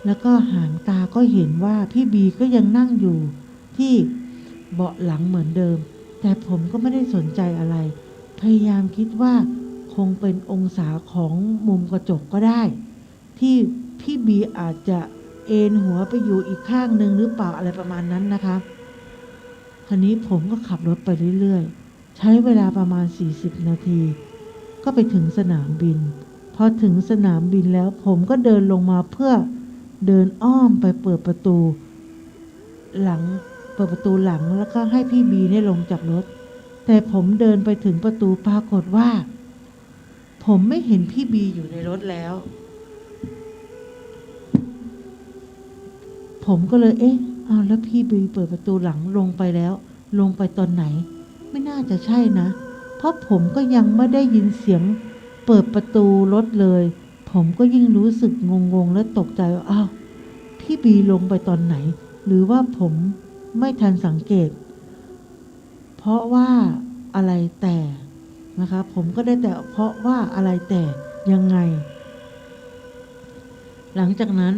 แล้วก็หางตาก็เห็นว่าพี่บีก็ยังนั่งอยู่ที่เบาะหลังเหมือนเดิมแต่ผมก็ไม่ได้สนใจอะไรพยายามคิดว่าคงเป็นองศาของมุมกระจกก็ได้ที่พี่บีอาจจะเอนหัวไปอยู่อีกข้างหนึ่งหรือเปล่าอะไรประมาณนั้นนะคะคราวนี้ผมก็ขับรถไปเรื่อยๆใช้เวลาประมาณ40นาทีก็ไปถึงสนามบินพอถึงสนามบินแล้วผมก็เดินลงมาเพื่อเดินอ้อมไปเปิดประตูหลังแล้วก็ให้พี่บีได้ลงจากรถแต่ผมเดินไปถึงประตูปรากฏว่าผมไม่เห็นพี่บีอยู่ในรถแล้วผมก็เลยเอาแล้วพี่บีเปิดประตูหลังลงไปแล้วลงไปตอนไหนไม่น่าจะใช่นะเพราะผมก็ยังไม่ได้ยินเสียงเปิดประตูรถเลยผมก็ยิ่งรู้สึกงงและตกใจว่าอ้าวพี่บีลงไปตอนไหนหรือว่าผมไม่ทันสังเกตเพราะว่าอะไรแต่นะคะผมก็ได้แต่เพราะว่าอะไรแต่ยังไงหลังจากนั้น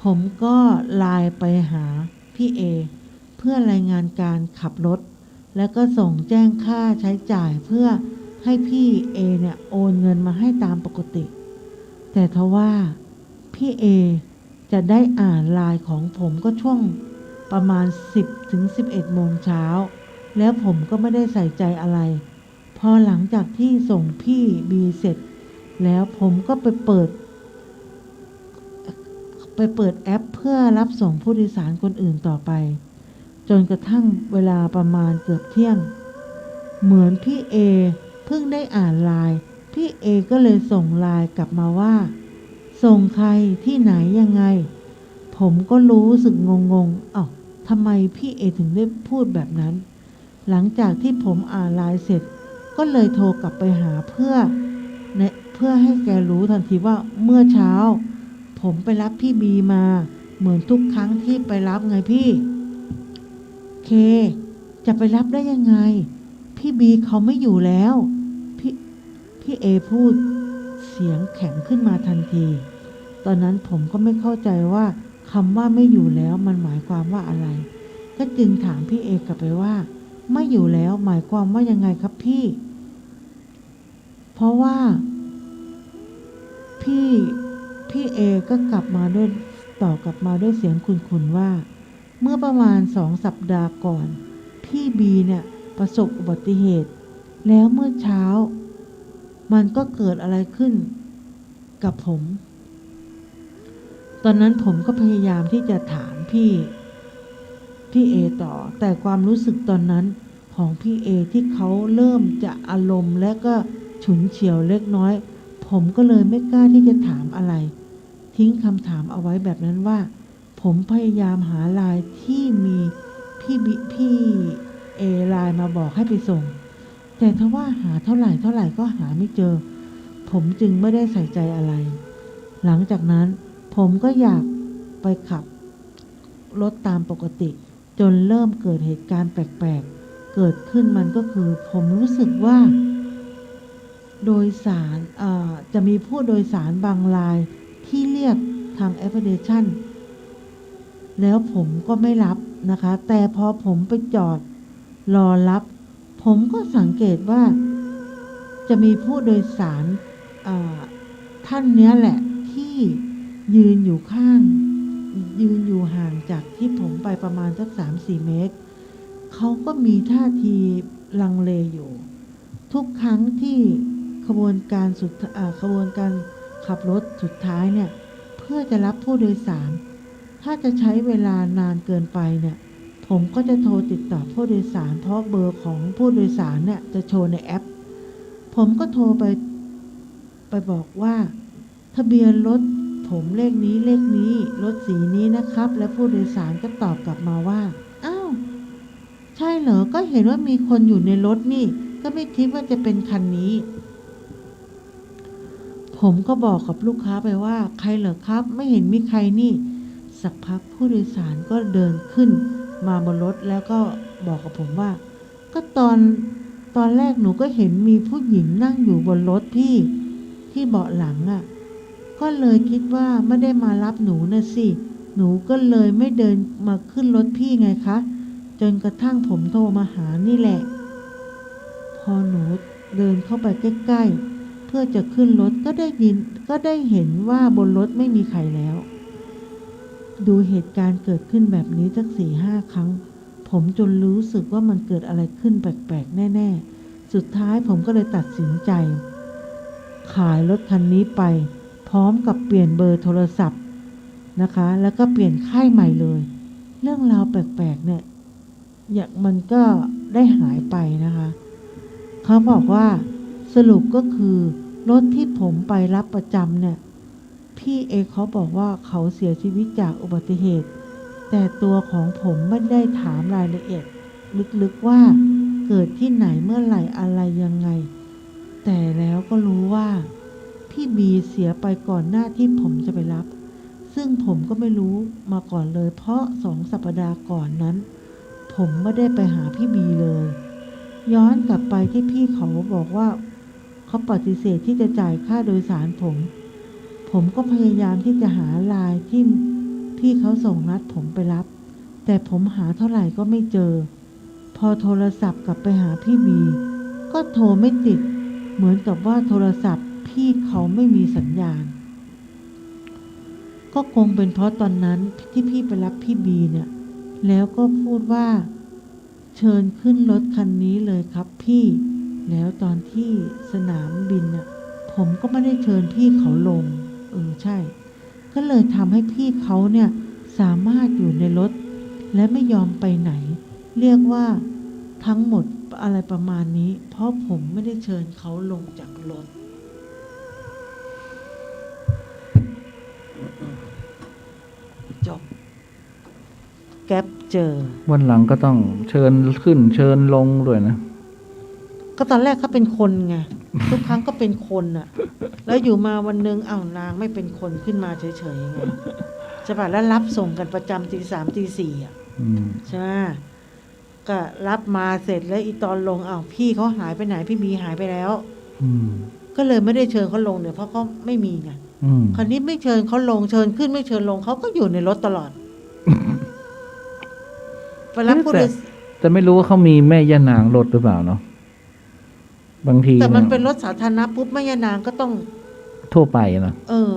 ผมก็ไลน์ไปหาพี่เอเพื่อรายงานการขับรถแล้วก็ส่งแจ้งค่าใช้จ่ายเพื่อให้พี่เอเนี่ยโอนเงินมาให้ตามปกติแต่ทว่าพี่เอจะได้อ่านไลน์ของผมก็ช่วงประมาณ10 ถึง 11 โมงเช้าแล้วผมก็ไม่ได้ใส่ใจอะไรพอหลังจากที่ส่งพี่บีเสร็จแล้วผมก็ไปเปิดแอปเพื่อรับส่งผู้โดยสารคนอื่นต่อไปจนกระทั่งเวลาประมาณเกือบเที่ยงเหมือนพี่เอเพิ่งได้อ่านไลน์พี่เอก็เลยส่งไลน์กลับมาว่าส่งใครที่ไหนยังไงผมก็รู้สึกงงอ้าวทำไมพี่เอถึงได้พูดแบบนั้นหลังจากที่ผมอ่านไลน์เสร็จก็เลยโทรกลับไปหาเพื่อให้แกรู้ทันทีว่าเมื่อเช้าผมไปรับพี่บีมาเหมือนทุกครั้งที่ไปรับไงพี่เคจะไปรับได้ยังไงพี่บีเขาไม่อยู่แล้วพี่เอพูดเสียงแข็งขึ้นมาทันทีตอนนั้นผมก็ไม่เข้าใจว่าคำว่าไม่อยู่แล้วมันหมายความว่าอะไรก็จึงถามพี่เอกลับไปว่าไม่อยู่แล้วหมายความว่ายังไงครับพี่เพราะว่าพี่เอก็ตอบกลับมาด้วยเสียงขุ่นๆว่าเมื่อประมาณ2 สัปดาห์ก่อนพี่บีเนี่ยประสบอุบัติเหตุแล้วเมื่อเช้ามันก็เกิดอะไรขึ้นกับผมตอนนั้นผมก็พยายามที่จะถามพี่เอต่อแต่ความรู้สึกตอนนั้นของพี่เอที่เขาเริ่มจะอารมณ์และก็ฉุนเฉียวเล็กน้อยผมก็เลยไม่กล้าที่จะถามอะไรทิ้งคำถามเอาไว้แบบนั้นว่าผมพยายามหาไลน์ที่มีพี่เอไลน์มาบอกให้ไปส่งแต่ทว่าหาเท่าไหร่ก็หาไม่เจอผมจึงไม่ได้ใส่ใจอะไรหลังจากนั้นผมก็อยากไปขับรถตามปกติจนเริ่มเกิดเหตุการณ์แปลกๆเกิดขึ้นมันก็คือผมรู้สึกว่าโดยสารจะมีผู้โดยสารบางรายที่เรียกทางแอปพลิเคชันแล้วผมก็ไม่รับนะคะแต่พอผมไปจอดรอรับผมก็สังเกตว่าจะมีผู้โดยสารท่านเนี้ยแหละที่ยืนอยู่ห่างจากที่ผมไปประมาณสัก 3-4 เมตรเขาก็มีท่าทีลังเลอยู่ทุกครั้งที่ขบวนการขับรถสุดท้ายเนี่ยเพื่อจะรับผู้โดยสารถ้าจะใช้เวลานานเกินไปเนี่ยผมก็จะโทรติดต่อผู้โดยสารเพราะเบอร์ของผู้โดยสารเนี่ยจะโชว์ในแอปผมก็โทรไปบอกว่าทะเบียนรถผมเลขนี้รถสีนี้นะครับและผู้โดยสารก็ตอบกลับมาว่าอ้าวใช่เหรอก็เห็นว่ามีคนอยู่ในรถนี่ก็ไม่คิดว่าจะเป็นคันนี้ผมก็บอกกับลูกค้าไปว่าใครเหรอครับไม่เห็นมีใครนี่สักพักผู้โดยสารก็เดินขึ้นมาบนรถแล้วก็บอกกับผมว่าก็ตอนแรกหนูก็เห็นมีผู้หญิงนั่งอยู่บนรถพี่ ที่เบาะหลังอ่ะ ก็เลยคิดว่าไม่ได้มารับหนูนะสิ หนูก็เลยไม่เดินมาขึ้นรถพี่ไงคะ จนกระทั่งผมโทรมาหานี่แหละ พอหนูเดินเข้าไปใกล้ๆเพื่อจะขึ้นรถก็ได้เห็นว่าบนรถไม่มีใครแล้ว ดูเหตุการณ์เกิดขึ้นแบบนี้สัก 4-5 ครั้ง ผมจนรู้สึกว่ามันเกิดอะไรขึ้นแปลกๆแน่ๆสุดท้ายผมก็เลยตัดสินใจ ขายรถคันนี้ไปพร้อมกับเปลี่ยนเบอร์โทรศัพท์นะคะ แล้วก็เปลี่ยนค่ายใหม่เลย เรื่องราวแปลกๆเนี่ยอย่างมันก็ได้หายไปนะคะเขาบอกว่าสรุปก็คือรถที่ผมไปรับประจำเนี่ยพี่เอเขาบอกว่าเขาเสียชีวิตจากอุบัติเหตุแต่ตัวของผมไม่ได้ถามรายละเอียดลึกๆว่าเกิดที่ไหนเมื่อไหร่อะไรยังไงแต่แล้วก็รู้ว่าพี่บีเสียไปก่อนหน้าที่ผมจะไปรับซึ่งผมก็ไม่รู้มาก่อนเลยเพราะ2 สัปดาห์ก่อนนั้นผมไม่ได้ไปหาพี่บีเลยย้อนกลับไปที่พี่เขาบอกว่าเขาปฏิเสธที่จะจ่ายค่าโดยสารผมก็พยายามที่จะหาไลน์ที่พี่เขาส่งนัดผมไปรับแต่ผมหาเท่าไหร่ก็ไม่เจอพอโทรศัพท์กลับไปหาพี่บีก็โทรไม่ติดเหมือนกับว่าโทรศัพท์พี่เขาไม่มีสัญญาณก็คงเป็นเพราะตอนนั้นที่พี่ไปรับพี่บีเนี่ยแล้วก็พูดว่าเชิญขึ้นรถคันนี้เลยครับพี่แล้วตอนที่สนามบินน่ะผมก็ไม่ได้เชิญพี่เขาลงใช่ก็เลยทำให้พี่เขาเนี่ยสามารถอยู่ในรถและไม่ยอมไปไหนเรียกว่าทั้งหมดอะไรประมาณนี้เพราะผมไม่ได้เชิญเขาลงจากรถจบแก๊ปเจอวันหลังก็ต้องเชิญขึ้นเชิญลงด้วยนะก็ตอนแรกเขาเป็นคนไง ทุกครั้งก็เป็นคนน่ะแล้วอยู่มาวันนึงนางไม่เป็นคนขึ้นมาเฉยๆไงใช่ป่ะแล้วรับส่งกันประจำตี 3 ตี 4อ่ะใช่ไหมก็รับมาเสร็จแล้วอีตอนลงพี่เขาหายไปไหนพี่บีหายไปแล้วก็เลยไม่ได้เชิญเขาลงเนี่ยเพราะเขาไม่มีไงคราวนี้ไม่เชิญเขาลงเชิญขึ้นไม่เชิญลงเขาก็อยู่ในรถตลอดไปรับผู้โดยสารแต่ไม่รู้ว่าเขามีแม่ย่านางรถหรือเปล่าเนาะบางทีแต่มันเป็นรถสาธารณะปุ๊บแม่ย่านางก็ต้องทั่วไปนะ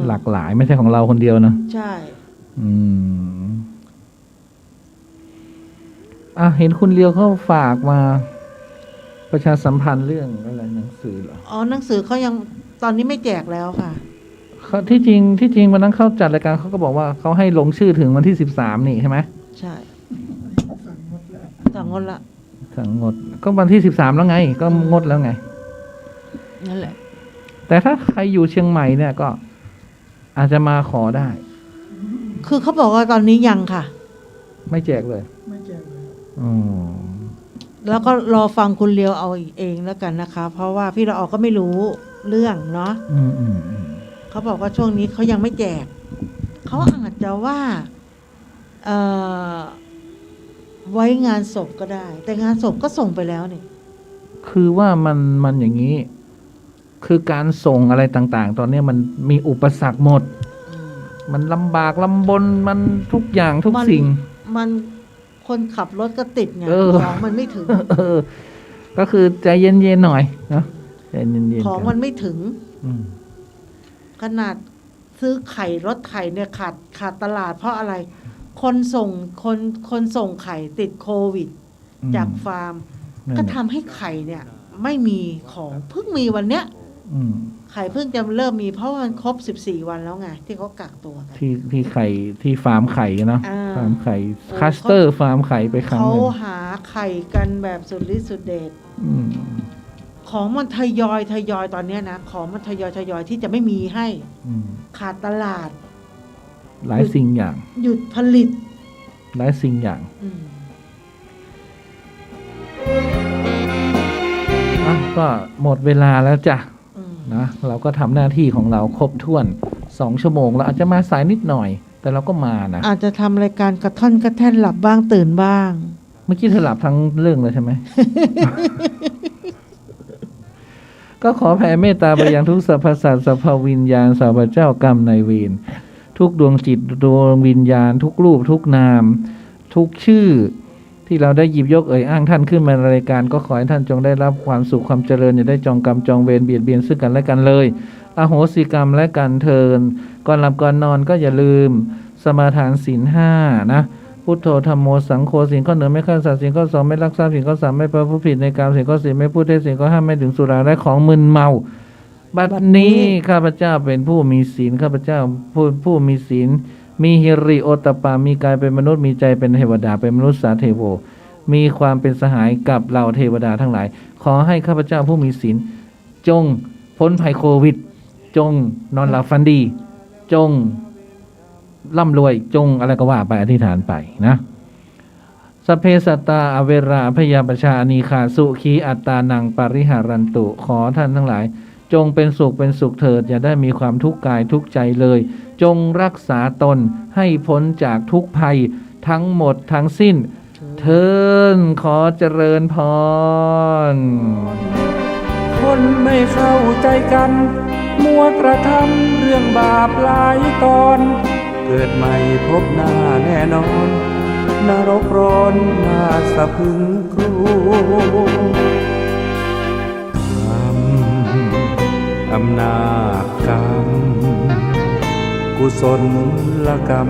หลากหลายไม่ใช่ของเราคนเดียวนะใช่เห็นคุณเลียวเขาฝากมาประชาสัมพันธ์เรื่องอะไรหนังสือเหรอหนังสือเขายังตอนนี้ไม่แจกแล้วค่ะเขาที่จริงวันนั้นเขาจัดรายการเขาก็บอกว่าเขาให้ลงชื่อถึงวันที่13นี่ใช่ไหมใช่สั่งงดละสั่งงดก็วันที่13แล้วไงก็งดแล้วไงนั่นแหละแต่ถ้าใครอยู่เชียงใหม่เนี่ยก็อาจจะมาขอได้คือเขาบอกว่าตอนนี้ยังค่ะไม่แจกเลยไม่แจกเลยแล้วก็รอฟังคุณเลียวเอาเองแล้วกันนะคะเพราะว่าพี่ละออก็ไม่รู้เรื่องเนาะเขาบอกว่าช่วงนี้เขายังไม่แจกเขาอาจจะว่าไว้งานศพก็ได้แต่งานศพก็ส่งไปแล้วนี่คือว่ามันอย่างนี้คือการส่งอะไรต่างๆตอนนี้มันมีอุปสรรคหมดมันลำบากลำบนมันทุกอย่างทุกสิ่งมันคนขับรถก็ติดไงของมันไม่ถึงก็คือใจเย็นๆหน่อยนะใจเย็นๆของมันไม่ถึงขนาดซื้อไข่รถไข่เนี่ยขาดตลาดเพราะอะไรคนส่งไข่ติดโควิดจากฟาร์มก็ทำให้ไข่เนี่ยไม่มีของเพิ่งมีวันเนี้ยไข่เพิ่งจะเริ่มมีเพราะมันครบ14 วันแล้วไงที่เขากักตัวกันที่ไข่ที่ฟาร์มไข่นะฟาร์มไข่คัสเตอร์ฟาร์มไข่ไปครั้งนึงเขาหาไข่กันแบบสุดฤทธิ์สุดเดชของมันทยอยตอนนี้นะของมันทยอยที่จะไม่มีให้ขาดตลาดหลายสิ่งอย่างหยุดผลิตหลายสิ่งอย่างก็หมดเวลาแล้วจ้ะนะเราก็ทำหน้าที่ของเราครบถ้วน2 ชั่วโมงเราอาจจะมาสายนิดหน่อยแต่เราก็มานะอาจจะทำรายการกระท่อนกระแท่นหลับบ้างตื่นบ้างเมื่อกี้เธอหลับทั้งเรื่องเลยใช่ไหม ก็ขอแผ่เมตตาไปยังทุกสรรพสัตว์สรรพวิญญาณสรรพเจ้ากรรมนายเวรทุกดวงจิตดวงวิญญาณทุกรูปทุกนาม ทุกชื่อที่เราได้หยิบยกเอ่ยอ้างท่านขึ้นมาในรายการก็ขอให้ท่านจงได้รับความสุขความเจริญอย่าได้จองกรรมจองเวรเบียดเบียนซึ่งกันและกันเลยอโหสิกรรมและกันเทินก่อนหลับก่อนนอนก็อย่าลืมสมาทานศีล 5นะพุทโธธัมโมสังโฆศีลข้อ 1ไม่ฆ่าสัตว์ศีลข้อ 2ไม่ลักทรัพย์ศีลข้อ 3ไม่ประพฤติผิดในกามศีลข้อ 4ไม่พูดเท็จศีลข้อ 5ไม่ดื่มสุราและของมึนเมาบัดนี้ข้าพเจ้าเป็นผู้มีศีลข้าพเจ้าผู้มีศีลมีหิริโอตตัปปามีกายเป็นมนุษย์มีใจเป็นเทวดาเป็นมนุษย์สาเทโวมีความเป็นสหายกับเหล่าเทวดาทั้งหลายขอให้ข้าพเจ้าผู้มีศีลจงพ้นภัยโควิดจงนอนหลับฝันดีจงร่ำรวยจงอะไรก็ว่าไปอธิษฐานไปนะสัพเพสัตตาอเวราพยาปชานีคาสุขีอัตตานังปริหารันตุขอท่านทั้งหลายจงเป็นสุขเถิดอย่าได้มีความทุกข์กายทุกข์ใจเลยจงรักษาตนให้พ้นจากทุกภัยทั้งหมดทั้งสิ้นเทินขอเจริญพรคนไม่เข้าใจกันมัวกระทำเรื่องบาปหลายตอนเกิดใหม่พบหน้าแน่นอนนรกร้อนน่าสะพรึงกลัวอำนาจกรรมกุศลกรรม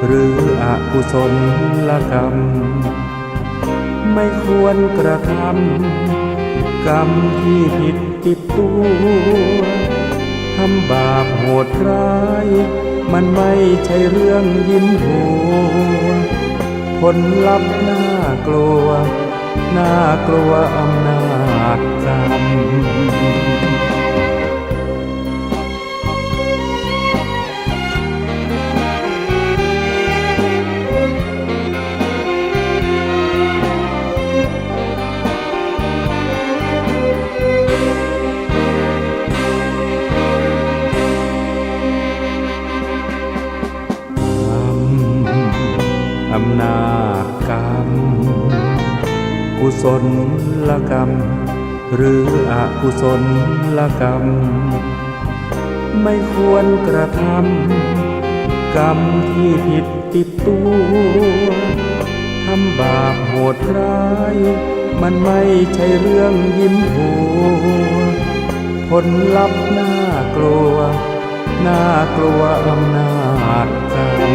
หรืออกุศลกรรมไม่ควรกระทำกรรมที่ผิดติดตัวทำบาปโหดร้ายมันไม่ใช่เรื่องยิ้มหัวผลลัพธ์น่ากลัวอำนาจกรรมอำนาจกรรมกุศลกรรมหรืออกุศลกรรมไม่ควรกระทำกรรมที่ผิดติดตัวทำบาปโหดร้ายมันไม่ใช่เรื่องยิ้มหัวผลลัพธ์น่ากลัวอำนาจกรรม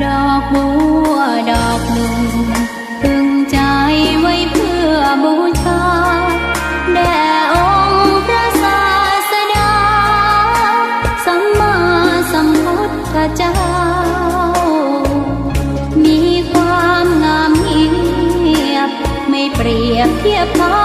ดอกบัวดอกหนึ่งพึงใจไว้เพื่อบูชาแด่องค์พระศาสดาสัมมาสัมพุทธเจ้ามีความงามเงียบไม่เปรียบเทียบเขา